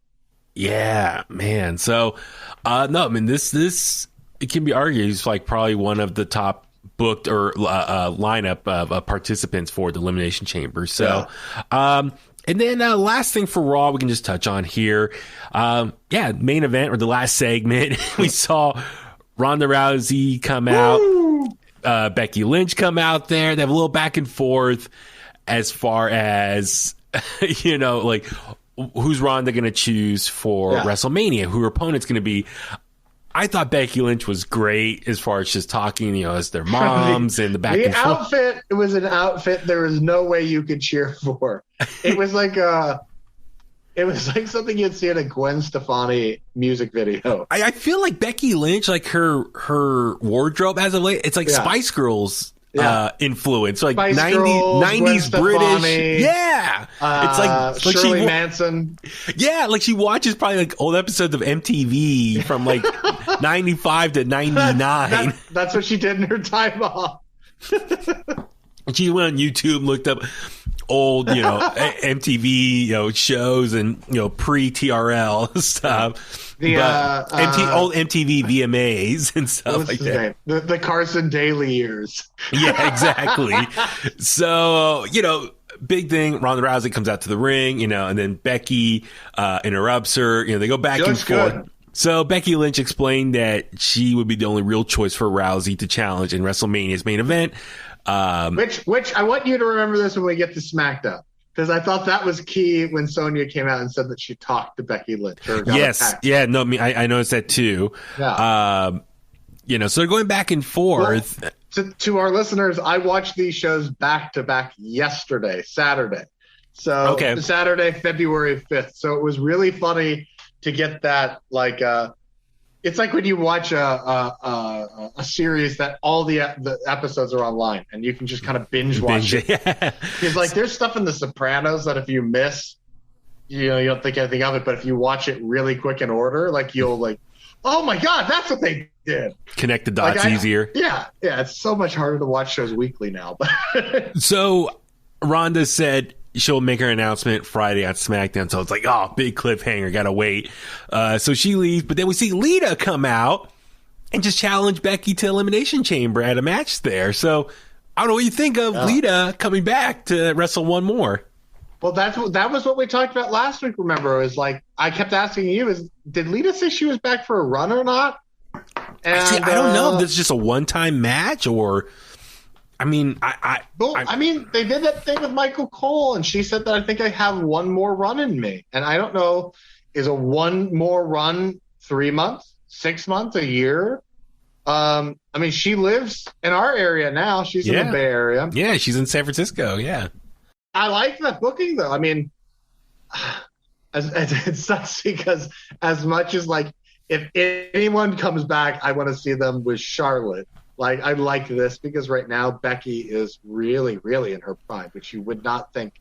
[SPEAKER 6] Yeah, man. So, no, I mean, this it can be argued is like probably one of the top booked or lineup of participants for the Elimination Chamber. So, and then last thing for Raw we can just touch on here. Main event or the last segment, we saw Ronda Rousey come out, Becky Lynch come out there. They have a little back and forth as far as, like who's Ronda going to choose for WrestleMania, who her opponent's going to be. I thought Becky Lynch was great as far as just talking, as their moms and the back and forth.
[SPEAKER 7] The outfit, it was an outfit there was no way you could cheer for. It was like something you'd see in a Gwen Stefani music video.
[SPEAKER 6] I feel like Becky Lynch, like her wardrobe as of late, it's like Spice Girls influence, like
[SPEAKER 7] Spice
[SPEAKER 6] 90s British. It's like
[SPEAKER 7] Shirley Manson.
[SPEAKER 6] Yeah, like she watches probably like old episodes of MTV from like 95 to 99.
[SPEAKER 7] That's what she did in her time off.
[SPEAKER 6] She went on YouTube, looked up old, MTV, shows and, pre-TRL stuff. Old MTV VMAs and stuff like that.
[SPEAKER 7] The Carson Daly years.
[SPEAKER 6] Yeah, exactly. So, big thing. Ronda Rousey comes out to the ring, and then Becky interrupts her. They go back and forth. Good. So Becky Lynch explained that she would be the only real choice for Rousey to challenge in WrestleMania's main event.
[SPEAKER 7] Which I want you to remember this when we get to SmackDown, because I thought that was key when Sonya came out and said that she talked to Becky Lynch.
[SPEAKER 6] Yes, I noticed that too.
[SPEAKER 7] Yeah.
[SPEAKER 6] So they're going back and forth.
[SPEAKER 7] Well, to our listeners, I watched these shows back to back yesterday, Saturday. So Saturday, February 5th. So it was really funny to get that, like, it's like when you watch a series that all the episodes are online and you can just kind of binge watch it. Because like there's stuff in The Sopranos that if you miss, you don't think anything of it. But if you watch it really quick in order, like you'll like, oh my God, that's what they did.
[SPEAKER 6] Connect the dots easier.
[SPEAKER 7] Yeah. It's so much harder to watch shows weekly now.
[SPEAKER 6] So Ronda said she'll make her announcement Friday on SmackDown. So it's like, oh, big cliffhanger. Got to wait. So she leaves. But then we see Lita come out and just challenge Becky to Elimination Chamber at a match there. So I don't know what you think of Lita coming back to wrestle one more.
[SPEAKER 7] Well, that was what we talked about last week, remember? It was like, I kept asking you, did Lita say she was back for a run or not? And,
[SPEAKER 6] I don't know if this is just a one-time match or... I mean, they did that thing with Michael Cole, and she said that I think I have one more run in me. And I don't know, is a one more run 3 months, 6 months, a year? I mean, she lives in our area now. She's in the Bay Area. Yeah, she's in San Francisco, yeah.
[SPEAKER 7] I like that booking, though. I mean, it sucks because as much as, like, if anyone comes back, I want to see them with Charlotte. Like, I like this because right now Becky is really, really in her prime, which you would not think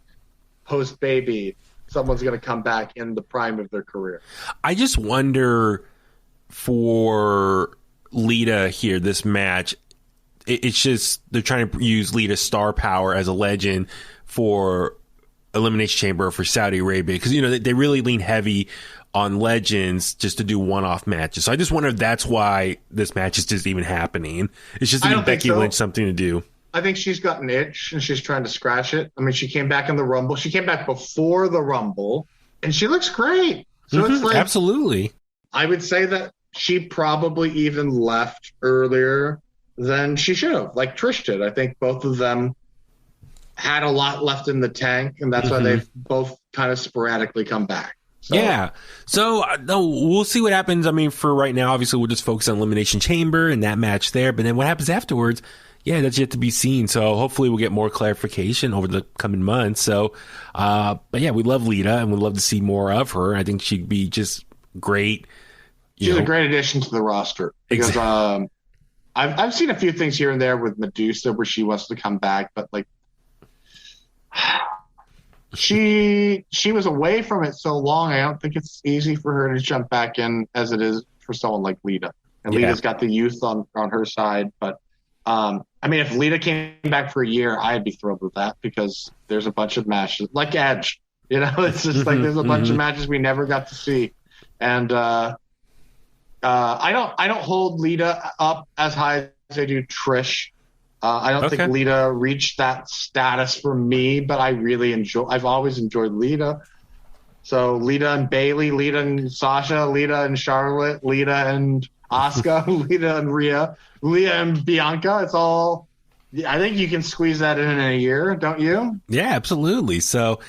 [SPEAKER 7] post-baby someone's going to come back in the prime of their career.
[SPEAKER 6] I just wonder for Lita here, this match, it's just they're trying to use Lita's star power as a legend for Elimination Chamber for Saudi Arabia because, they really lean heavy on legends just to do one-off matches. So I just wonder if that's why this match is just even happening. It's just to give Becky Lynch something to do.
[SPEAKER 7] I think she's got an itch and she's trying to scratch it. I mean, she came back in the Rumble. She came back before the Rumble and she looks great. So it's like,
[SPEAKER 6] absolutely.
[SPEAKER 7] I would say that she probably even left earlier than she should have, like Trish did. I think both of them had a lot left in the tank, and that's why they've both kind of sporadically come back. So.
[SPEAKER 6] Yeah. So we'll see what happens. I mean, for right now, obviously, we'll just focus on Elimination Chamber and that match there. But then what happens afterwards, that's yet to be seen. So hopefully we'll get more clarification over the coming months. So, but yeah, we love Lita and we'd love to see more of her. I think she'd be just great.
[SPEAKER 7] She's a great addition to the roster. Because I've seen a few things here and there with Medusa where she wants to come back, but like, She was away from it so long, I don't think it's easy for her to jump back in as it is for someone like Lita. And Lita's got the youth on her side. But, I mean, if Lita came back for a year, I'd be thrilled with that because there's a bunch of matches. Like Edge, it's just like there's a bunch of matches we never got to see. And I don't hold Lita up as high as I do Trish. I don't think Lita reached that status for me, but I've always enjoyed Lita. So Lita and Bayley, Lita and Sasha, Lita and Charlotte, Lita and Asuka, Lita and Rhea, Lita and Bianca. It's all, I think you can squeeze that in a year, don't you?
[SPEAKER 6] Yeah, absolutely. So,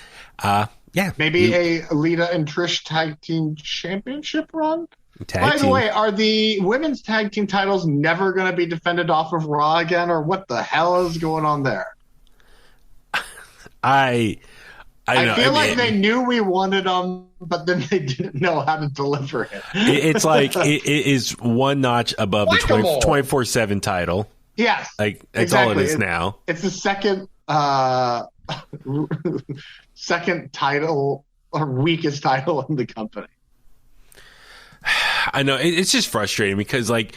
[SPEAKER 7] maybe a Lita and Trish tag team championship run. By the way, are the women's tag team titles never going to be defended off of Raw again, or what the hell is going on there?
[SPEAKER 6] I
[SPEAKER 7] feel like they knew we wanted them, but then they didn't know how to deliver it.
[SPEAKER 6] It's like it is one notch above the 24/7 title.
[SPEAKER 7] Yes,
[SPEAKER 6] like that's all it is now.
[SPEAKER 7] It's the second title or weakest title in the company.
[SPEAKER 6] I know it's just frustrating because like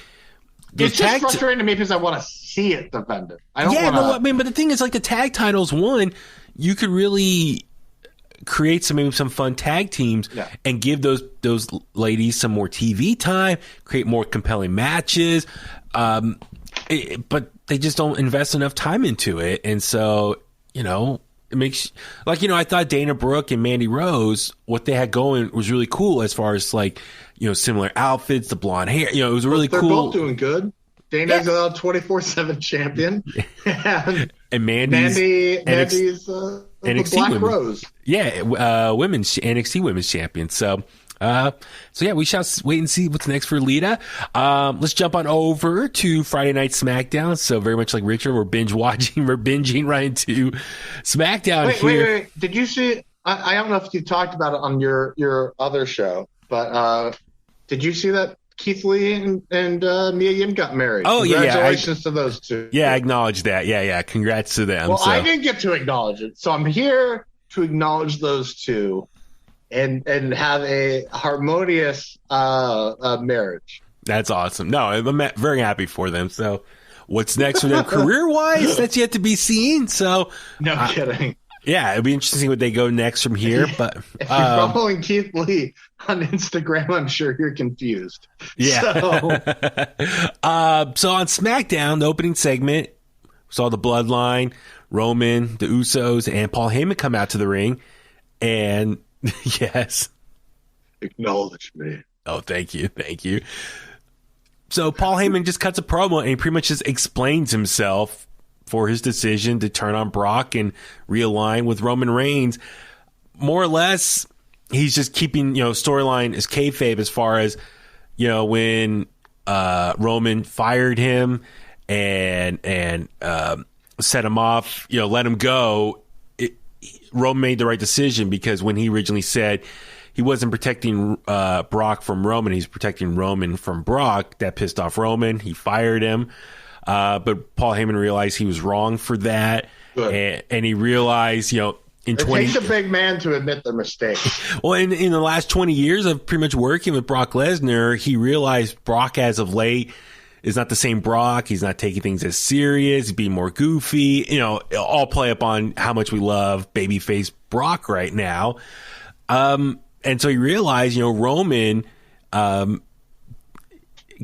[SPEAKER 7] it's just frustrating to me because I want to see it defended. I don't want to.
[SPEAKER 6] I mean, but the thing is, like the tag titles won, you could really create maybe some fun tag teams and give those ladies some more TV time, create more compelling matches. But they just don't invest enough time into it, and so it makes I thought Dana Brooke and Mandy Rose, what they had going was really cool as far as similar outfits, the blonde hair. It was really cool.
[SPEAKER 7] They're both doing good. Dana's a 24/7 champion,
[SPEAKER 6] and Mandy's
[SPEAKER 7] the Black Rose.
[SPEAKER 6] Yeah, women's NXT women's champion. So So yeah, we shall wait and see what's next for Lita. Let's jump on over to Friday Night SmackDown. So very much like Richard, we're binging right into SmackDown here.
[SPEAKER 7] Wait. Did you see? I don't know if you talked about it on your other show, but did you see that Keith Lee and Mia Yim got married?
[SPEAKER 6] Oh,
[SPEAKER 7] Congratulations to those two.
[SPEAKER 6] Yeah, I acknowledge that. Yeah. Congrats to them.
[SPEAKER 7] Well, I didn't get to acknowledge it, so I'm here to acknowledge those two and have a harmonious marriage.
[SPEAKER 6] That's awesome. No, I'm very happy for them. So what's next for them career-wise? That's yet to be seen. So
[SPEAKER 7] no kidding.
[SPEAKER 6] Yeah, it'd be interesting what they go next from here. But
[SPEAKER 7] if you're following Keith Lee on Instagram, I'm sure you're confused.
[SPEAKER 6] Yeah. So on SmackDown, the opening segment, we saw the Bloodline, Roman, the Usos, and Paul Heyman come out to the ring. And yes.
[SPEAKER 7] Acknowledge me.
[SPEAKER 6] Oh, thank you. So Paul Heyman just cuts a promo and he pretty much just explains himself for his decision to turn on Brock and realign with Roman Reigns. More or less, he's just keeping, storyline as kayfabe as far as, when Roman fired him and set him off, let him go. Roman made the right decision because when he originally said he wasn't protecting Brock from Roman, he's protecting Roman from Brock, that pissed off Roman. He fired him. But Paul Heyman realized he was wrong for that. And he realized, it
[SPEAKER 7] takes a big man to admit their mistakes.
[SPEAKER 6] Well, in the last 20 years of pretty much working with Brock Lesnar, he realized Brock as of late is not the same Brock. He's not taking things as serious. He's being more goofy. All play up on how much we love babyface Brock right now. And so he realized, Roman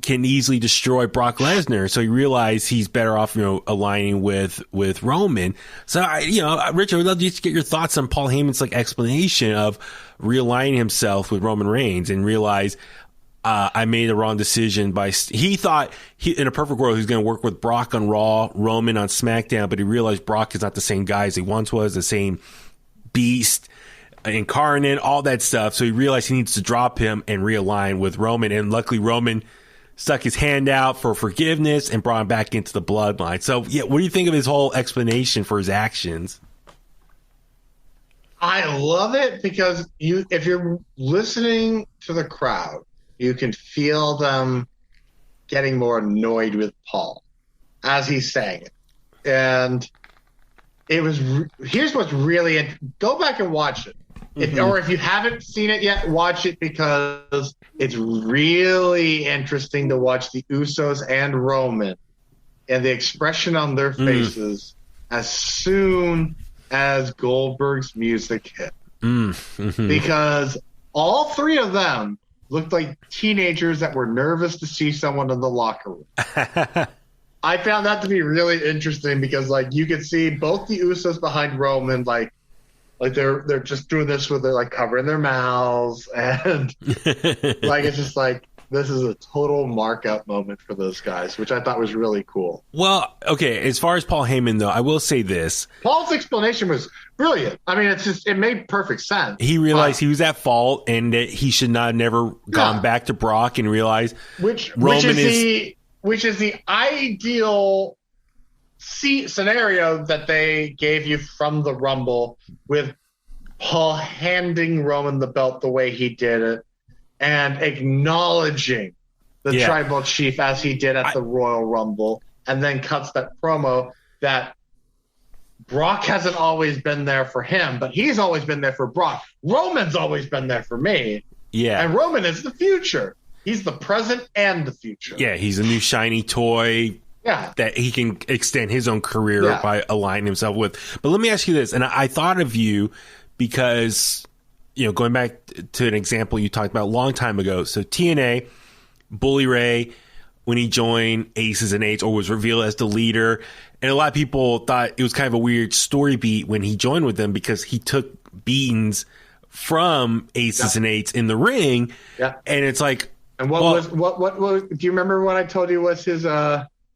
[SPEAKER 6] can easily destroy Brock Lesnar. So he realized he's better off, aligning with Roman. So, Richard, I would love to get your thoughts on Paul Heyman's explanation of realigning himself with Roman Reigns and realize I made a wrong decision he thought in a perfect world, he was going to work with Brock on Raw, Roman on SmackDown, but he realized Brock is not the same guy as he once was, the same beast, incarnate, all that stuff. So he realized he needs to drop him and realign with Roman. And luckily Roman stuck his hand out for forgiveness and brought him back into the bloodline. So, yeah, what do you think of his whole explanation for his actions?
[SPEAKER 7] I love it because if you're listening to the crowd, you can feel them getting more annoyed with Paul as he's saying it. And here's what's really go back and watch it. Or if you haven't seen it yet, watch it because it's really interesting to watch the Usos and Roman and the expression on their faces as soon as Goldberg's music hit. Because all three of them looked like teenagers that were nervous to see someone in the locker room. I found that to be really interesting because, you could see both the Usos behind Roman, they're just doing this with their covering their mouths and it's just this is a total markup moment for those guys, which I thought was really cool.
[SPEAKER 6] Well, okay, as far as Paul Heyman though, I will say this.
[SPEAKER 7] Paul's explanation was brilliant. I mean, it made perfect sense.
[SPEAKER 6] He realized he was at fault and that he should not have never gone back to Brock and realized
[SPEAKER 7] which is the ideal scenario that they gave you from the Rumble with Paul handing Roman the belt the way he did it and acknowledging the tribal chief as he did at the Royal Rumble and then cuts that promo that Brock hasn't always been there for him, but he's always been there for Brock. Roman's always been there for me.
[SPEAKER 6] Yeah.
[SPEAKER 7] And Roman is the future. He's the present and the future.
[SPEAKER 6] Yeah, he's a new shiny toy.
[SPEAKER 7] Yeah.
[SPEAKER 6] That he can extend his own career by aligning himself with. But let me ask you this, and I thought of you because, going back to an example you talked about a long time ago. So TNA, Bully Ray, when he joined Aces and Eights or was revealed as the leader, and a lot of people thought it was kind of a weird story beat when he joined with them because he took beatings from Aces and Eights in the ring. Yeah. And it's
[SPEAKER 7] and what was do you remember what I told you was his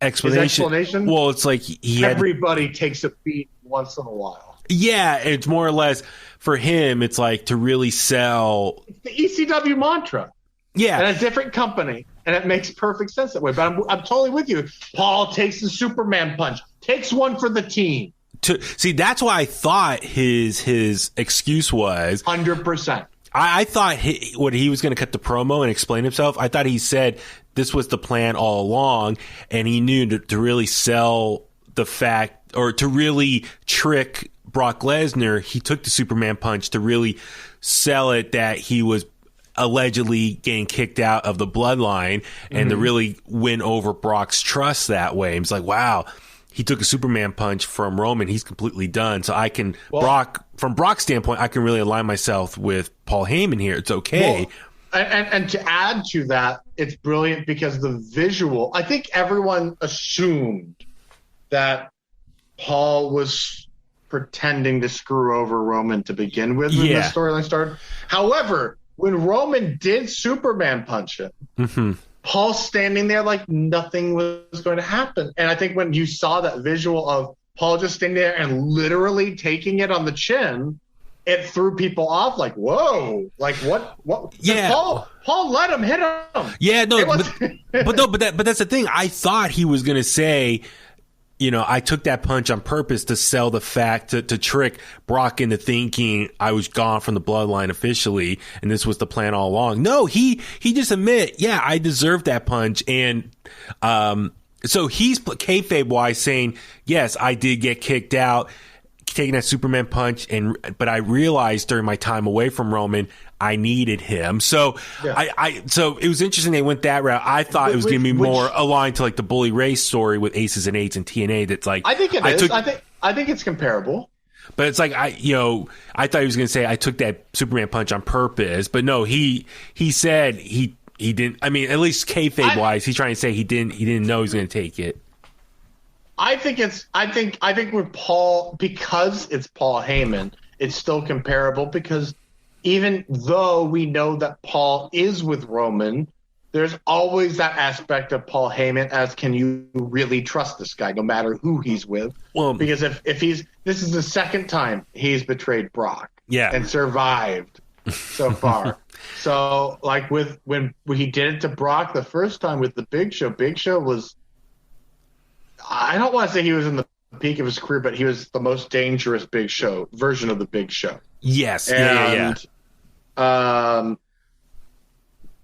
[SPEAKER 7] explanation?
[SPEAKER 6] Well, it's he
[SPEAKER 7] everybody takes a beat once in a while.
[SPEAKER 6] Yeah, it's more or less for him, it's like to really sell
[SPEAKER 7] the ECW mantra.
[SPEAKER 6] Yeah.
[SPEAKER 7] And a different company. And it makes perfect sense that way. But I'm totally with you. Paul takes the Superman punch, takes one for the team.
[SPEAKER 6] See, that's why I thought his excuse was
[SPEAKER 7] 100%.
[SPEAKER 6] I thought when he was going to cut the promo and explain himself, I thought he said this was the plan all along, and he knew to really sell the fact, or to really trick Brock Lesnar, he took the Superman punch to really sell it that he was allegedly getting kicked out of the bloodline, and to really win over Brock's trust that way. He's like, wow, he took a Superman punch from Roman. He's completely done. So I can, from Brock's standpoint, I can really align myself with Paul Heyman here. It's okay.
[SPEAKER 7] Well, and to add to that, it's brilliant because the visual, I think everyone assumed that Paul was pretending to screw over Roman to begin with when the storyline started. However, when Roman did Superman punch him, Paul standing there like nothing was going to happen. And I think when you saw that visual of Paul just standing there and literally taking it on the chin, it threw people off like, whoa, like what?
[SPEAKER 6] Yeah.
[SPEAKER 7] Paul let him hit him.
[SPEAKER 6] Yeah, no, but that's the thing. I thought he was going to say, you know, I took that punch on purpose to sell the fact, to trick Brock into thinking I was gone from the bloodline officially, and this was the plan all along. No, he just admit, yeah, I deserved that punch. And so he's kayfabe-wise saying, yes, I did get kicked out, taking that Superman punch, but I realized during my time away from Roman, I needed him. So so it was interesting they went that route. I thought it was going to be more aligned to like the Bully Ray story with Aces and Eights and TNA. That's like,
[SPEAKER 7] I think it is. I think it's comparable.
[SPEAKER 6] But it's like, I thought he was going to say I took that Superman punch on purpose, but no, he said he didn't. I mean, at least kayfabe wise, he's trying to say he didn't know he was going to take it.
[SPEAKER 7] I think with Paul, because it's Paul Heyman, it's still comparable, because even though we know that Paul is with Roman, there's always that aspect of Paul Heyman as, can you really trust this guy no matter who he's with? Well, because if this is the second time he's betrayed Brock and survived so far. So like when he did it to Brock the first time with the Big Show was, I don't want to say he was in the peak of his career, but he was the most dangerous Big Show version of the Big Show.
[SPEAKER 6] Yes.
[SPEAKER 7] And,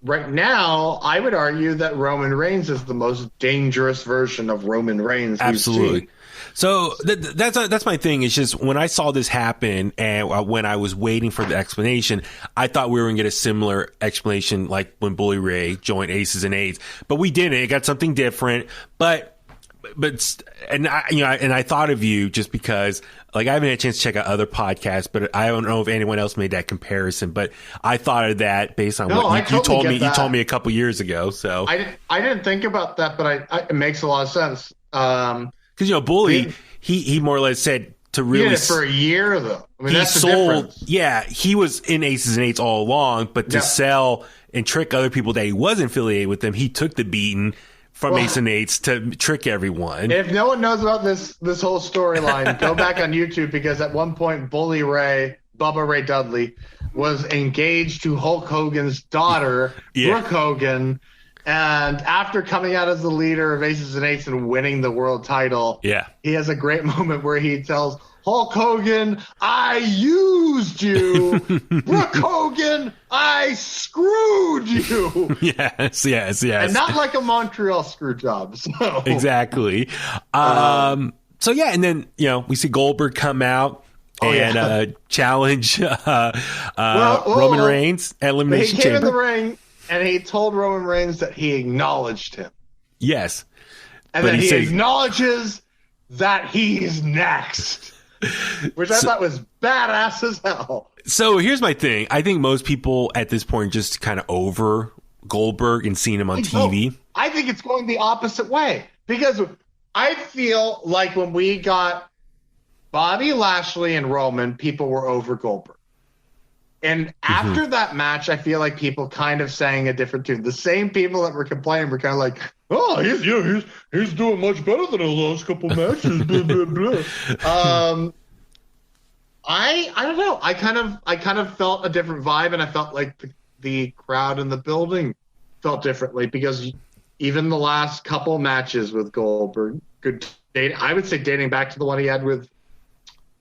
[SPEAKER 7] right now, I would argue that Roman Reigns is the most dangerous version of Roman Reigns.
[SPEAKER 6] Absolutely. So that's my thing. It's just when I saw this happen and when I was waiting for the explanation, I thought we were going to get a similar explanation like when Bully Ray joined Aces and Eights, but we didn't. It got something different, I thought of you just because, like, I haven't had a chance to check out other podcasts, but I don't know if anyone else made that comparison. But I thought of that based on what you told me. You told me a couple years ago. So
[SPEAKER 7] I didn't think about that, but it makes a lot of sense.
[SPEAKER 6] Because Bully, he more or less said to really,
[SPEAKER 7] he did it for a year though. I mean, that's the difference.
[SPEAKER 6] Yeah, he was in Aces and Eights all along, but to sell and trick other people that he wasn't affiliated with them, he took the beating from Ace and Eights to trick everyone.
[SPEAKER 7] If no one knows about this whole storyline, go back on YouTube, because at one point Bully Ray, Bubba Ray Dudley, was engaged to Hulk Hogan's daughter, Brooke Hogan, and after coming out as the leader of Aces and Eights and winning the world title, he has a great moment where he tells Hulk Hogan, I used you. Brooke Hogan, I screwed you.
[SPEAKER 6] Yes.
[SPEAKER 7] And not like a Montreal screw job. So.
[SPEAKER 6] Exactly. And then, we see Goldberg come out and challenge Roman Reigns at Elimination Chamber.
[SPEAKER 7] He came in the ring and he told Roman Reigns that he acknowledged him.
[SPEAKER 6] Yes.
[SPEAKER 7] And then he acknowledges that he's next. Which I thought was badass as hell.
[SPEAKER 6] So here's my thing. I think most people at this point just kind of over Goldberg and seeing him on TV.
[SPEAKER 7] No, I think it's going the opposite way. Because I feel like when we got Bobby Lashley and Roman, people were over Goldberg. And after that match, I feel like people kind of sang a different tune. The same people that were complaining were kind of like, oh, he's doing much better than the last couple matches. Blah, blah, blah. I don't know. I kind of felt a different vibe, and I felt like the crowd in the building felt differently because even the last couple matches with Goldberg, I would say dating back to the one he had with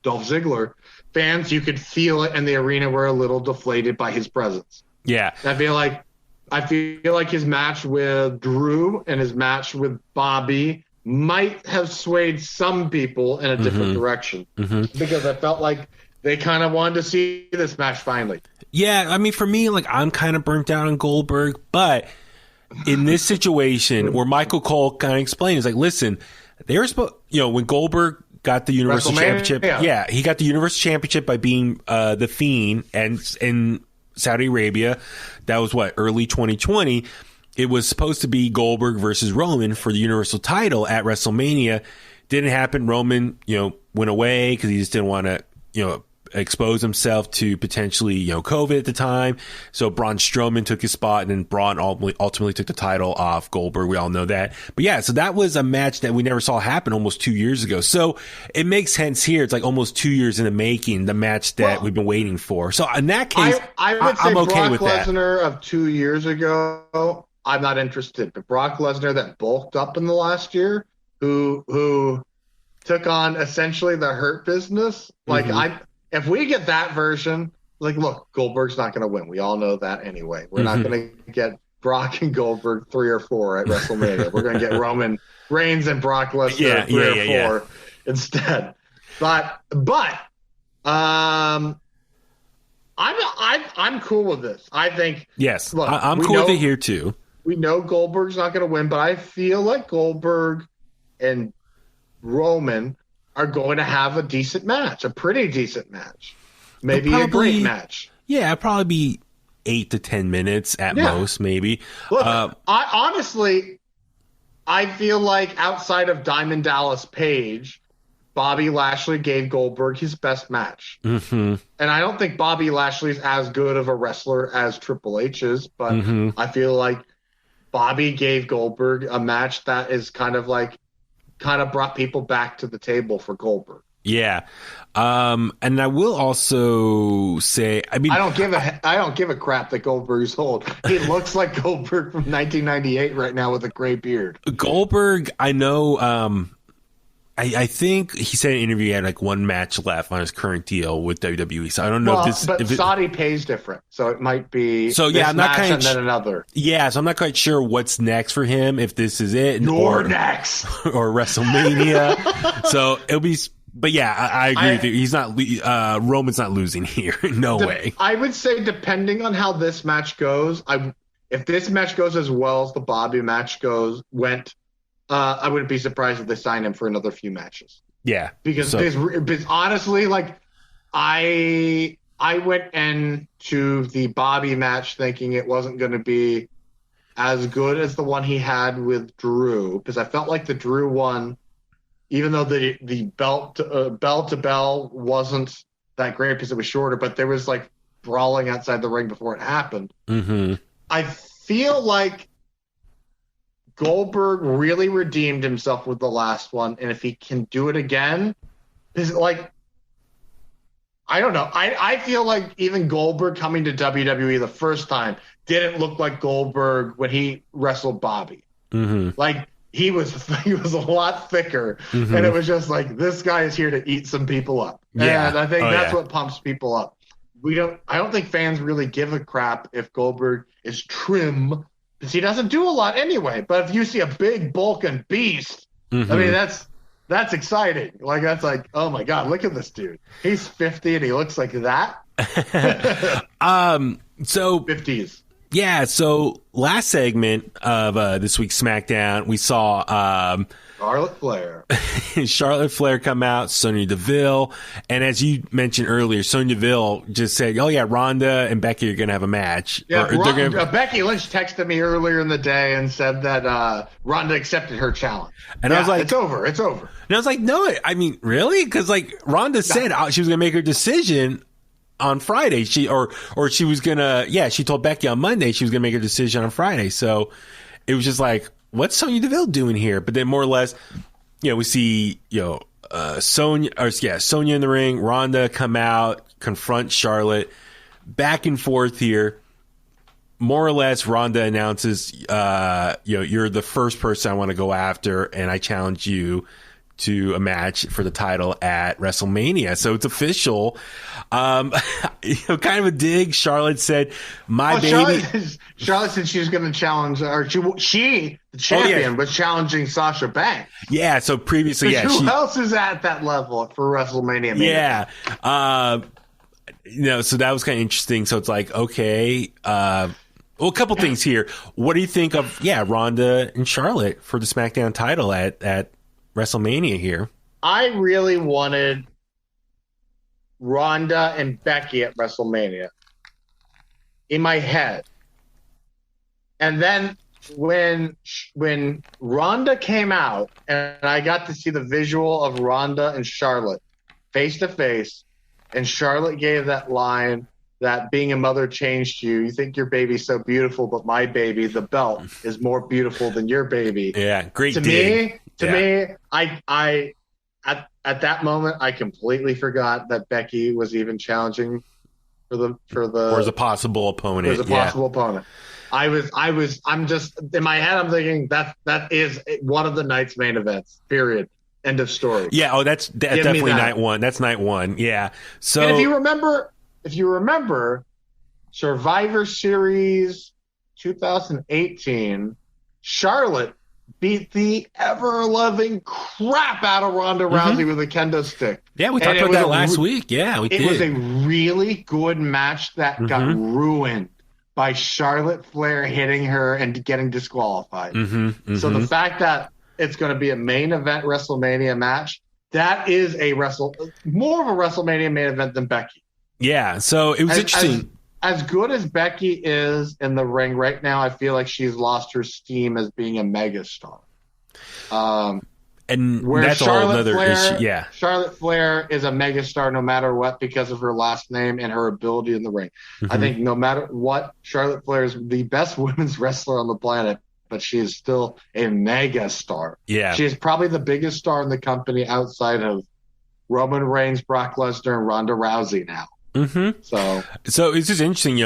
[SPEAKER 7] Dolph Ziggler, fans, you could feel it in the arena were a little deflated by his presence.
[SPEAKER 6] Yeah.
[SPEAKER 7] I feel like his match with Drew and his match with Bobby might have swayed some people in a different direction because I felt like they kind of wanted to see this match finally. Yeah,
[SPEAKER 6] I mean, for me, like, I'm kind of burnt out on Goldberg, but in this situation where Michael Cole kind of explained, he's like, listen, they were supposed, when Goldberg got the Universal Championship, he got the Universal Championship by being the Fiend, and in Saudi Arabia, that was early 2020. It was supposed to be Goldberg versus Roman for the Universal title at WrestleMania. Didn't happen. Roman, went away because he just didn't want to, expose himself to potentially, COVID at the time. So Braun Strowman took his spot, and then Braun ultimately took the title off Goldberg. We all know that. But yeah, so that was a match that we never saw happen almost 2 years ago. So it makes sense here. It's like almost 2 years in the making, the match that we've been waiting for. So in that case,
[SPEAKER 7] I would say
[SPEAKER 6] I'm okay
[SPEAKER 7] Brock
[SPEAKER 6] with that.
[SPEAKER 7] Lesnar of 2 years ago, I'm not interested. But Brock Lesnar that bulked up in the last year, who took on essentially the Hurt Business, if we get that version, look, Goldberg's not going to win. We all know that anyway. We're not going to get Brock and Goldberg 3 or 4 at WrestleMania. We're going to get Roman Reigns and Brock Lesnar 3 or 4 instead. But I'm cool with this. I think
[SPEAKER 6] yes, look, I'm cool with it here too.
[SPEAKER 7] We know Goldberg's not going to win, but I feel like Goldberg and Roman are going to have a decent match, a pretty decent match, maybe a great match.
[SPEAKER 6] Yeah, it'll probably be 8 to 10 minutes at most, maybe.
[SPEAKER 7] Look, I feel like outside of Diamond Dallas Page, Bobby Lashley gave Goldberg his best match. And I don't think Bobby Lashley's as good of a wrestler as Triple H is, but I feel like Bobby gave Goldberg a match that is kind of brought people back to the table for Goldberg. Yeah.
[SPEAKER 6] And I will also say, I mean,
[SPEAKER 7] I don't give a crap that Goldberg's old. He looks like Goldberg from 1998 right now with a gray beard.
[SPEAKER 6] Goldberg, I know, I think he said in an interview he had like one match left on his current deal with WWE. So I don't know
[SPEAKER 7] but Saudi pays different, so it might be.
[SPEAKER 6] So yeah, I'm not
[SPEAKER 7] kind of then another.
[SPEAKER 6] Yeah, so I'm not quite sure what's next for him. If this is it,
[SPEAKER 7] next
[SPEAKER 6] or WrestleMania. So it'll be. But yeah, I agree with you. He's not. Roman's not losing here. No way.
[SPEAKER 7] I would say depending on how this match goes, if this match goes as well as the Bobby match went. I wouldn't be surprised if they sign him for another few matches.
[SPEAKER 6] Yeah,
[SPEAKER 7] because honestly, I went into the Bobby match thinking it wasn't going to be as good as the one he had with Drew, because I felt like the Drew one, even though the bell to bell wasn't that great because it was shorter, but there was brawling outside the ring before it happened. I feel like Goldberg really redeemed himself with the last one, and if he can do it again, I don't know. I feel like even Goldberg coming to WWE the first time didn't look like Goldberg when he wrestled Bobby. He was a lot thicker, and it was just this guy is here to eat some people up.
[SPEAKER 6] Yeah.
[SPEAKER 7] And I think that's what pumps people up. I don't think fans really give a crap if Goldberg is trim, because he doesn't do a lot anyway. But if you see a big bulking beast, I mean, that's exciting. That's oh my God, look at this dude. He's 50 and he looks like that.
[SPEAKER 6] So
[SPEAKER 7] 50s.
[SPEAKER 6] Yeah. So last segment of this week's SmackDown, we saw Charlotte Flair come out, Sonya Deville, and as you mentioned earlier, Sonya Deville just said, "Oh yeah, Ronda and Becky are going to have a match."
[SPEAKER 7] Yeah, Becky Lynch texted me earlier in the day and said that Ronda accepted her challenge, and I was like, "It's over, it's over."
[SPEAKER 6] And I was like, "No, I mean, really?" Because Ronda said she was going to make her decision on Friday. She was gonna, she told Becky on Monday she was gonna make her decision on Friday. So it was just what's Sonya Deville doing here? But then more or less, we see, Sonya in the ring, Ronda come out, confront Charlotte, back and forth here. More or less, Ronda announces, you're the first person I want to go after, and I challenge you to a match for the title at WrestleMania. So it's official. Kind of a dig. Charlotte said, baby.
[SPEAKER 7] Charlotte said she was going to challenge, or she the champion, was challenging Sasha Banks.
[SPEAKER 6] Yeah. So previously,
[SPEAKER 7] who else is at that level for WrestleMania?
[SPEAKER 6] Yeah. So that was kind of interesting. So it's like, okay, well, a couple things here. What do you think of, Ronda and Charlotte for the SmackDown title at WrestleMania here?
[SPEAKER 7] I really wanted Ronda and Becky at WrestleMania in my head. And then when Ronda came out and I got to see the visual of Ronda and Charlotte face to face, and Charlotte gave that line that being a mother changed you. You think your baby's so beautiful, but my baby, the belt, is more beautiful than your baby.
[SPEAKER 6] Yeah, great.
[SPEAKER 7] To me, I at that moment, I completely forgot that Becky was even challenging or as
[SPEAKER 6] a possible opponent.
[SPEAKER 7] As a possible opponent. I'm just in my head. I'm thinking that is one of the night's main events. Period. End of story.
[SPEAKER 6] Yeah. Oh, that's definitely night one. That's night one. Yeah. So
[SPEAKER 7] and if you remember, Survivor Series 2018, Charlotte beat the ever-loving crap out of Ronda Rousey with a kendo stick.
[SPEAKER 6] Yeah, we talked about that last week. Yeah, we did.
[SPEAKER 7] It was a really good match that got ruined by Charlotte Flair hitting her and getting disqualified. So the fact that it's going to be a main event WrestleMania match, that is more of a WrestleMania main event than Becky.
[SPEAKER 6] Yeah, so it was interesting.
[SPEAKER 7] As good as Becky is in the ring right now, I feel like she's lost her steam as being a megastar.
[SPEAKER 6] And that's a whole other issue. Yeah.
[SPEAKER 7] Charlotte Flair is a megastar no matter what because of her last name and her ability in the ring. I think no matter what, Charlotte Flair is the best women's wrestler on the planet, but she is still a megastar.
[SPEAKER 6] Yeah.
[SPEAKER 7] She is probably the biggest star in the company outside of Roman Reigns, Brock Lesnar, and Ronda Rousey now. So
[SPEAKER 6] it's just interesting,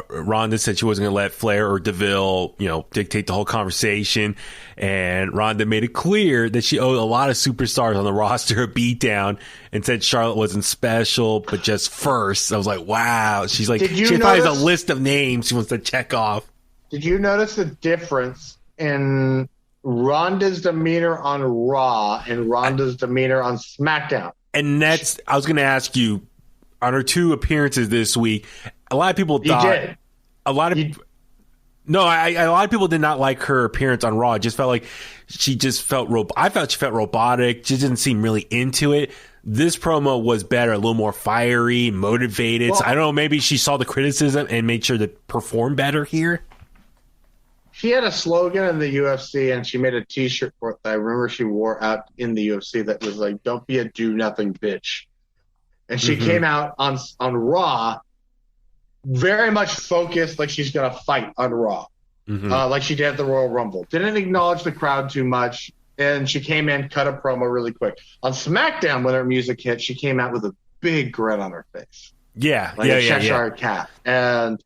[SPEAKER 6] Ronda said she wasn't going to let Flair or DeVille, dictate the whole conversation. And Ronda made it clear that she owed a lot of superstars on the roster a beatdown and said Charlotte wasn't special, but just first. I was like, wow. She's like, she probably has a list of names she wants to check off.
[SPEAKER 7] Did you notice the difference in Ronda's demeanor on Raw and Ronda's demeanor on SmackDown?
[SPEAKER 6] And I was going to ask you, on her two appearances this week, a lot of people thought a lot of people did not like her appearance on Raw. It just felt like she just felt I felt she felt robotic. She didn't seem really into it. This promo was better, a little more fiery, motivated. Well, so I don't know, maybe she saw the criticism and made sure to perform better here.
[SPEAKER 7] She had a slogan in the UFC, and she made a T-shirt for it that I remember she wore out in the UFC that was like, "Don't be a do-nothing bitch." And she came out on Raw very much focused like she's going to fight on Raw, like she did at the Royal Rumble. Didn't acknowledge the crowd too much, and she came in, cut a promo really quick. On SmackDown, when her music hit, she came out with a big grin on her face.
[SPEAKER 6] Like
[SPEAKER 7] a Cheshire cat. And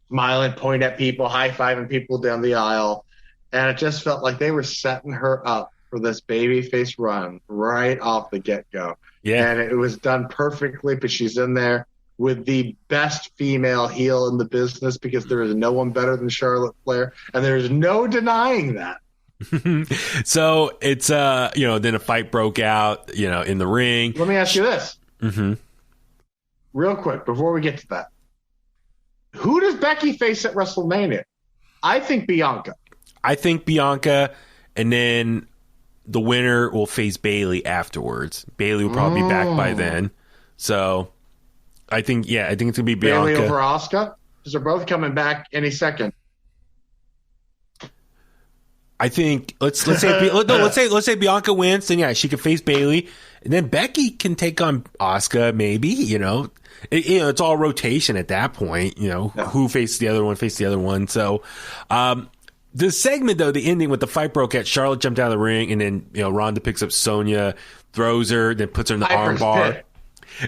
[SPEAKER 7] smiling, pointing at people, high-fiving people down the aisle. And it just felt like they were setting her up for this babyface run right off the get-go.
[SPEAKER 6] Yeah.
[SPEAKER 7] And it was done perfectly, but she's in there with the best female heel in the business because there is no one better than Charlotte Flair, and there's no denying that.
[SPEAKER 6] So it's, then a fight broke out, in the ring.
[SPEAKER 7] Let me ask you this. Real quick, before we get to that. Who does Becky face at WrestleMania? I think Bianca.
[SPEAKER 6] And then the winner will face Bayley afterwards. Bayley will probably be back by then. So I think it's going to be Bianca.
[SPEAKER 7] Bayley over Asuka? Because they're both coming back any second.
[SPEAKER 6] I think let's say Bianca wins, then she could face Bayley, and then Becky can take on Asuka. Maybe it's all rotation at that point. Who faces the other one, So The segment, though, the ending with the fight broke out, Charlotte jumped out of the ring, and then Ronda picks up Sonya, throws her, then puts her in the armbar.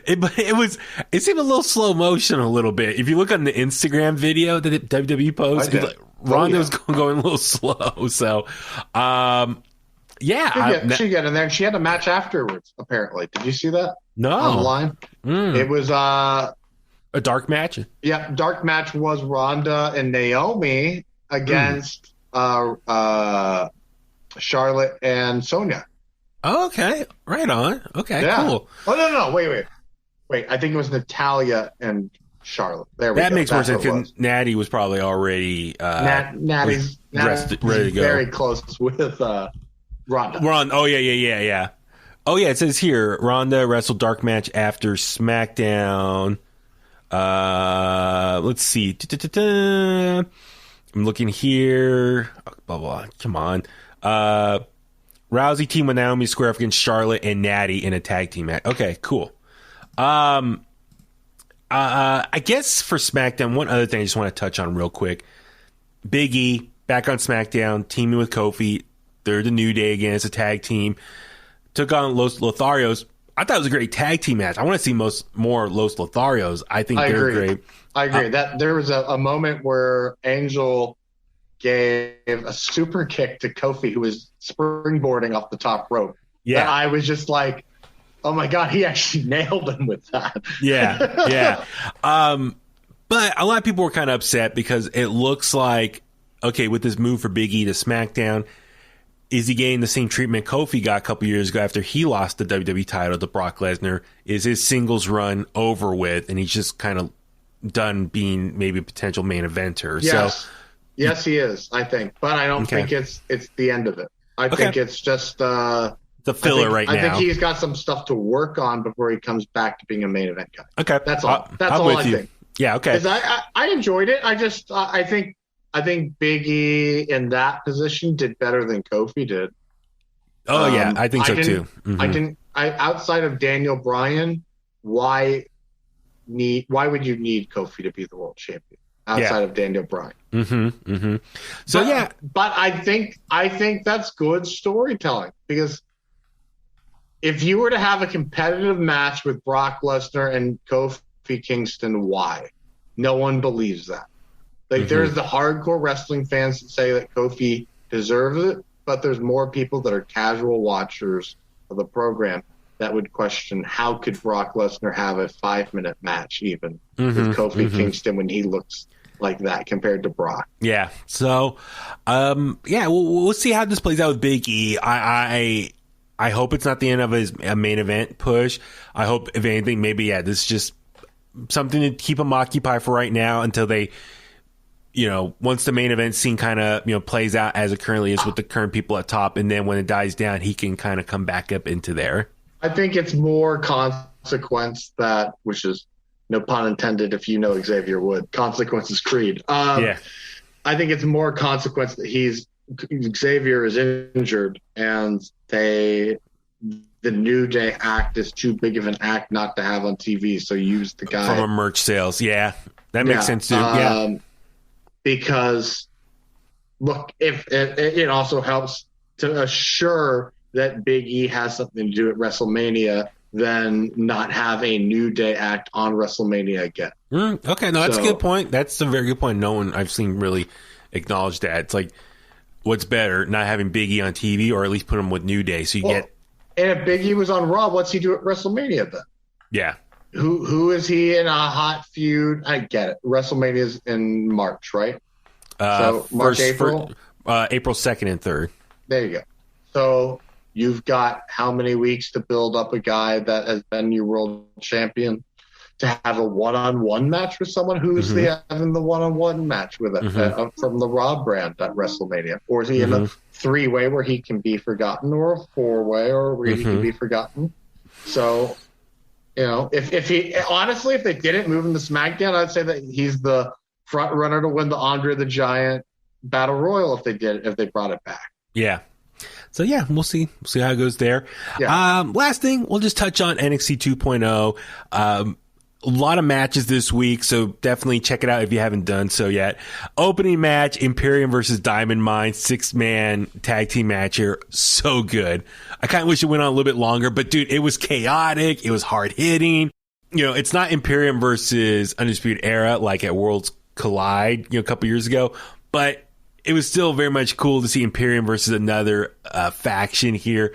[SPEAKER 6] It seemed a little slow motion a little bit. If you look on the Instagram video that WWE posted, Ronda was going a little slow. So,
[SPEAKER 7] she got in there, and she had a match afterwards, apparently. Did you see that?
[SPEAKER 6] No.
[SPEAKER 7] Online? It was
[SPEAKER 6] a dark match?
[SPEAKER 7] Yeah, dark match was Ronda and Naomi against Charlotte and Sonya.
[SPEAKER 6] Oh, okay. Right on. Okay, cool.
[SPEAKER 7] Oh, no. Wait, I think it was Natalya and Charlotte. There we go.
[SPEAKER 6] That makes more sense because Natty was probably already
[SPEAKER 7] Natty's
[SPEAKER 6] ready to go.
[SPEAKER 7] Very close with Ronda.
[SPEAKER 6] Oh, yeah. Oh, yeah, it says here, Ronda wrestled dark match after SmackDown. Let's see. I'm looking here. Blah, blah. Come on. Rousey team with Naomi square off against Charlotte and Natty in a tag team match. Okay, cool. I guess for SmackDown, one other thing I just want to touch on real quick. Big E back on SmackDown, teaming with Kofi. They're the New Day again. It's a tag team. Took on Los Lotharios. I thought it was a great tag team match. I want to see more Los Lotharios. I think they're great.
[SPEAKER 7] I agree. That there was a moment where Angel gave a super kick to Kofi, who was springboarding off the top rope.
[SPEAKER 6] Yeah,
[SPEAKER 7] and I was just like, "Oh my god, he actually nailed him with that."
[SPEAKER 6] Yeah. But a lot of people were kind of upset because it looks like, okay, with this move for Big E to SmackDown, is he getting the same treatment Kofi got a couple years ago after he lost the WWE title to Brock Lesnar? Is his singles run over with, and he's just kind of done being maybe a potential main eventer?
[SPEAKER 7] Yes. Yes, he is, I think. But I don't think it's the end of it. I think it's just
[SPEAKER 6] the filler now.
[SPEAKER 7] I think he's got some stuff to work on before he comes back to being a main event guy.
[SPEAKER 6] Okay.
[SPEAKER 7] That's all. That's all I think.
[SPEAKER 6] Yeah, okay.
[SPEAKER 7] I enjoyed it. I think Big E in that position did better than Kofi did.
[SPEAKER 6] Oh yeah, I think so too. Mm-hmm.
[SPEAKER 7] Outside of Daniel Bryan, why would you need Kofi to be the world champion outside of Daniel Bryan?
[SPEAKER 6] So
[SPEAKER 7] but I think that's good storytelling, because if you were to have a competitive match with Brock Lesnar and Kofi Kingston, why? No one believes that. There's the hardcore wrestling fans that say that Kofi deserves it, but there's more people that are casual watchers of the program that would question, how could Brock Lesnar have a 5-minute match even with Kofi Kingston when he looks like that compared to Brock?
[SPEAKER 6] Yeah. So, we'll see how this plays out with Big E. I hope it's not the end of his main event push. I hope, if anything, maybe, this is just something to keep him occupied for right now until they, once the main event scene kind of, plays out as it currently is with the current people at top. And then when it dies down, he can kind of come back up into there.
[SPEAKER 7] I think it's more consequence which is no pun intended if you know Xavier Wood, consequences creed. I think it's more consequence that Xavier is injured and the New Day act is too big of an act not to have on TV. So use the guy
[SPEAKER 6] from a merch sales. Yeah, that makes sense too.
[SPEAKER 7] Because look, if it also helps to assure that Big E has something to do at WrestleMania, then not have a New Day act on WrestleMania again.
[SPEAKER 6] Okay, no, that's a good point. That's a very good point. No one I've seen really acknowledge that. It's like, what's better, not having Big E on TV, or at least put him with New Day so you get.
[SPEAKER 7] And if Big E was on Raw, what's he do at WrestleMania then?
[SPEAKER 6] Yeah.
[SPEAKER 7] Who is he in a hot feud? I get it. WrestleMania's in March, right? So March, April?
[SPEAKER 6] April 2nd and 3rd.
[SPEAKER 7] There you go. So you've got how many weeks to build up a guy that has been your world champion to have a one-on-one match with someone who's having the one-on-one match with it from the Raw brand at WrestleMania? Or is he in a 3-way where he can be forgotten, or a 4-way or where he can be forgotten? So, if they didn't move him to SmackDown, I'd say that he's the front runner to win the Andre the Giant Battle Royal if they brought it back.
[SPEAKER 6] Yeah. So we'll see. We'll see how it goes there. Yeah. Last thing, we'll just touch on NXT 2.0. A lot of matches this week, so definitely check it out if you haven't done so yet. Opening match, Imperium versus Diamond Mine, 6-man tag team match here. So good. I kind of wish it went on a little bit longer, but dude, it was chaotic. It was hard hitting. You know, it's not Imperium versus Undisputed Era like at Worlds Collide, you know, a couple years ago, but it was still very much cool to see Imperium versus another faction here.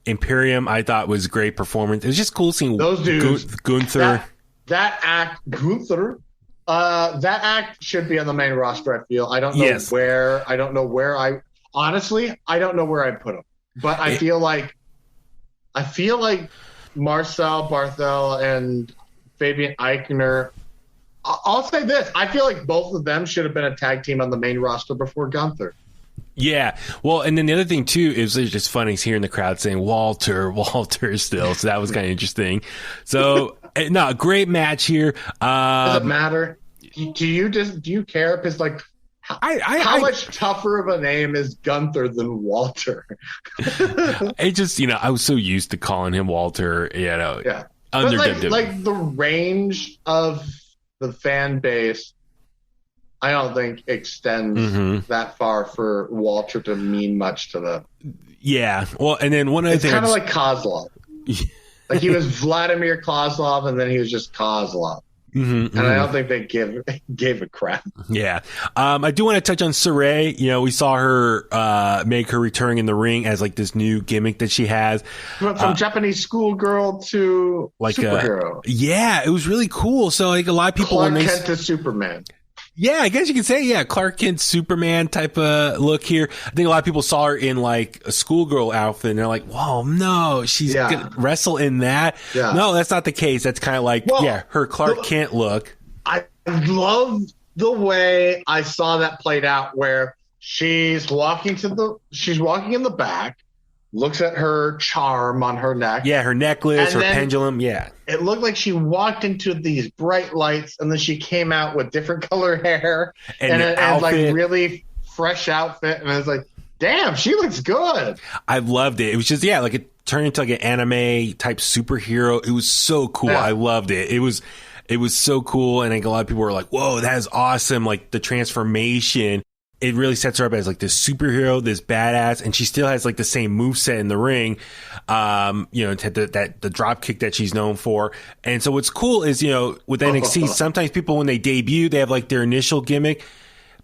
[SPEAKER 6] Imperium, I thought, was a great performance. It was just cool seeing
[SPEAKER 7] those dudes.
[SPEAKER 6] Gunther.
[SPEAKER 7] That act should be on the main roster, I feel. I don't know where. I don't know where I don't know where I'd put him. But I feel like Marcel Barthel and Fabian Eichner. I'll say this. I feel like both of them should have been a tag team on the main roster before Gunther.
[SPEAKER 6] Yeah. Well, and then the other thing, too, is it's just funny hearing the crowd saying Walter still. So that was kind of interesting. So, no, great match here.
[SPEAKER 7] Does it matter? Do you care? Because, like, how much tougher of a name is Gunther than Walter?
[SPEAKER 6] It just, you know, I was so used to calling him Walter, you know.
[SPEAKER 7] Yeah.
[SPEAKER 6] Under
[SPEAKER 7] but like the range of the fan base, I don't think extends that far for Walter to mean much to them.
[SPEAKER 6] Yeah. Well, and then one other thing.
[SPEAKER 7] It's kind of like Kozlov. Like he was Vladimir Kozlov, and then he was just Kozlov. And I don't think they gave a crap.
[SPEAKER 6] Yeah. I do want to touch on Saray. You know, we saw her make her return in the ring as like this new gimmick that she has.
[SPEAKER 7] From Japanese schoolgirl to
[SPEAKER 6] like
[SPEAKER 7] superhero.
[SPEAKER 6] Yeah, it was really cool. So like a lot of people
[SPEAKER 7] Clark Kent to Superman.
[SPEAKER 6] Yeah, I guess you could say, yeah, Clark Kent, Superman type of look here. I think a lot of people saw her in like a schoolgirl outfit and they're like, whoa, no, she's going to wrestle in that. Yeah. No, that's not the case. That's kind of like, her Clark Kent look.
[SPEAKER 7] I love the way I saw that played out where she's walking in the back, looks at her charm on her neck.
[SPEAKER 6] Yeah, her necklace, her pendulum. Yeah.
[SPEAKER 7] It looked like she walked into these bright lights and then she came out with different color hair and like really fresh outfit. And I was like, damn, she looks good.
[SPEAKER 6] I loved it. It was just, like it turned into like an anime type superhero. It was so cool. Yeah. I loved it. It was so cool. And I think a lot of people were like, whoa, that is awesome. Like the transformation. It really sets her up as like this superhero, this badass, and she still has like the same moveset in the ring, the drop kick that she's known for. And so what's cool is, with NXT, sometimes people when they debut, they have like their initial gimmick,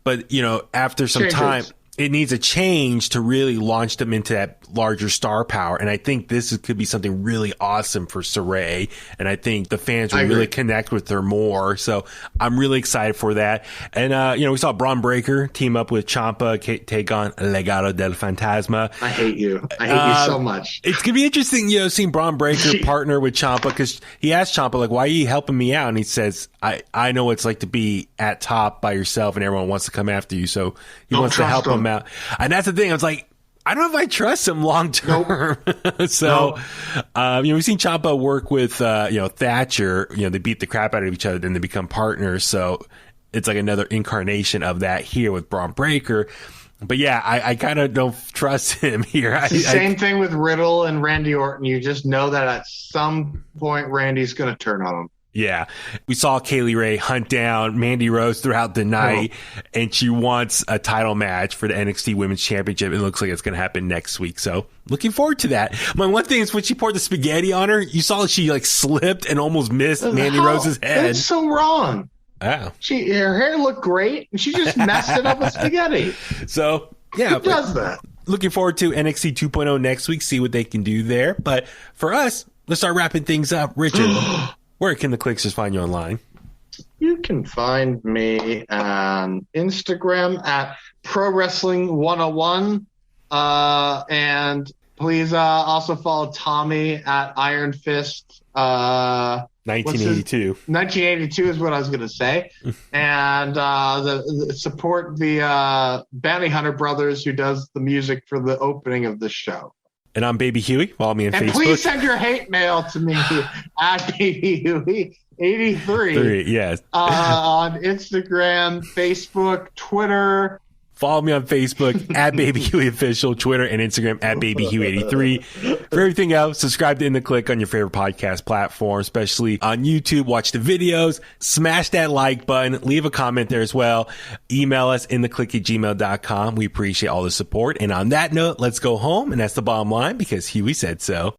[SPEAKER 6] but after some time, it needs a change to really launch them into that larger star power. And I think this could be something really awesome for Saray. And I think the fans will really connect with her more. So I'm really excited for that. And, we saw Braun Breaker team up with Ciampa, take on Legado del Fantasma.
[SPEAKER 7] I hate you. I hate you so much.
[SPEAKER 6] It's going to be interesting, seeing Braun Breaker partner with Ciampa, because he asked Ciampa, like, why are you helping me out? And he says, I know what it's like to be at top by yourself and everyone wants to come after you. So he wants to help him out. And that's the thing. I was like, I don't know if I trust him long term. Nope. So, we've seen Ciampa work with, Thatcher. They beat the crap out of each other, then they become partners. So it's like another incarnation of that here with Braun Breaker. But yeah, I kind of don't trust him here.
[SPEAKER 7] Same thing with Riddle and Randy Orton. You just know that at some point Randy's going to turn on him.
[SPEAKER 6] Yeah. We saw Kaylee Ray hunt down Mandy Rose throughout the night, and she wants a title match for the NXT Women's Championship. It looks like it's going to happen next week. So looking forward to that. My one thing is when she poured the spaghetti on her, you saw she like slipped and almost missed Mandy Rose's head.
[SPEAKER 7] It's so wrong.
[SPEAKER 6] Oh.
[SPEAKER 7] Her hair looked great, and she just messed it up with spaghetti.
[SPEAKER 6] So, yeah.
[SPEAKER 7] Who does that?
[SPEAKER 6] Looking forward to NXT 2.0 next week, see what they can do there. But for us, let's start wrapping things up. Richard. Where can the Kliqsters find you online?
[SPEAKER 7] You can find me on Instagram at Pro Wrestling 101. And please also follow Tommy at Iron Fist.
[SPEAKER 6] 1982.
[SPEAKER 7] 1982 is what I was going to say. And support the Bounty Hunter Brothers, who does the music for the opening of the show.
[SPEAKER 6] And I'm Baby Huey. Follow me on Facebook.
[SPEAKER 7] And please send your hate mail to me at Baby Huey 83.
[SPEAKER 6] Yes.
[SPEAKER 7] On Instagram, Facebook, Twitter,
[SPEAKER 6] Follow me on Facebook at Baby Huey Official, Twitter and Instagram at Baby Huey83. For everything else, subscribe to In The Kliq on your favorite podcast platform, especially on YouTube. Watch the videos, smash that like button, leave a comment there as well. Email us inthekliq@gmail.com. We appreciate all the support. And on that note, let's go home. And that's the bottom line because Huey said so.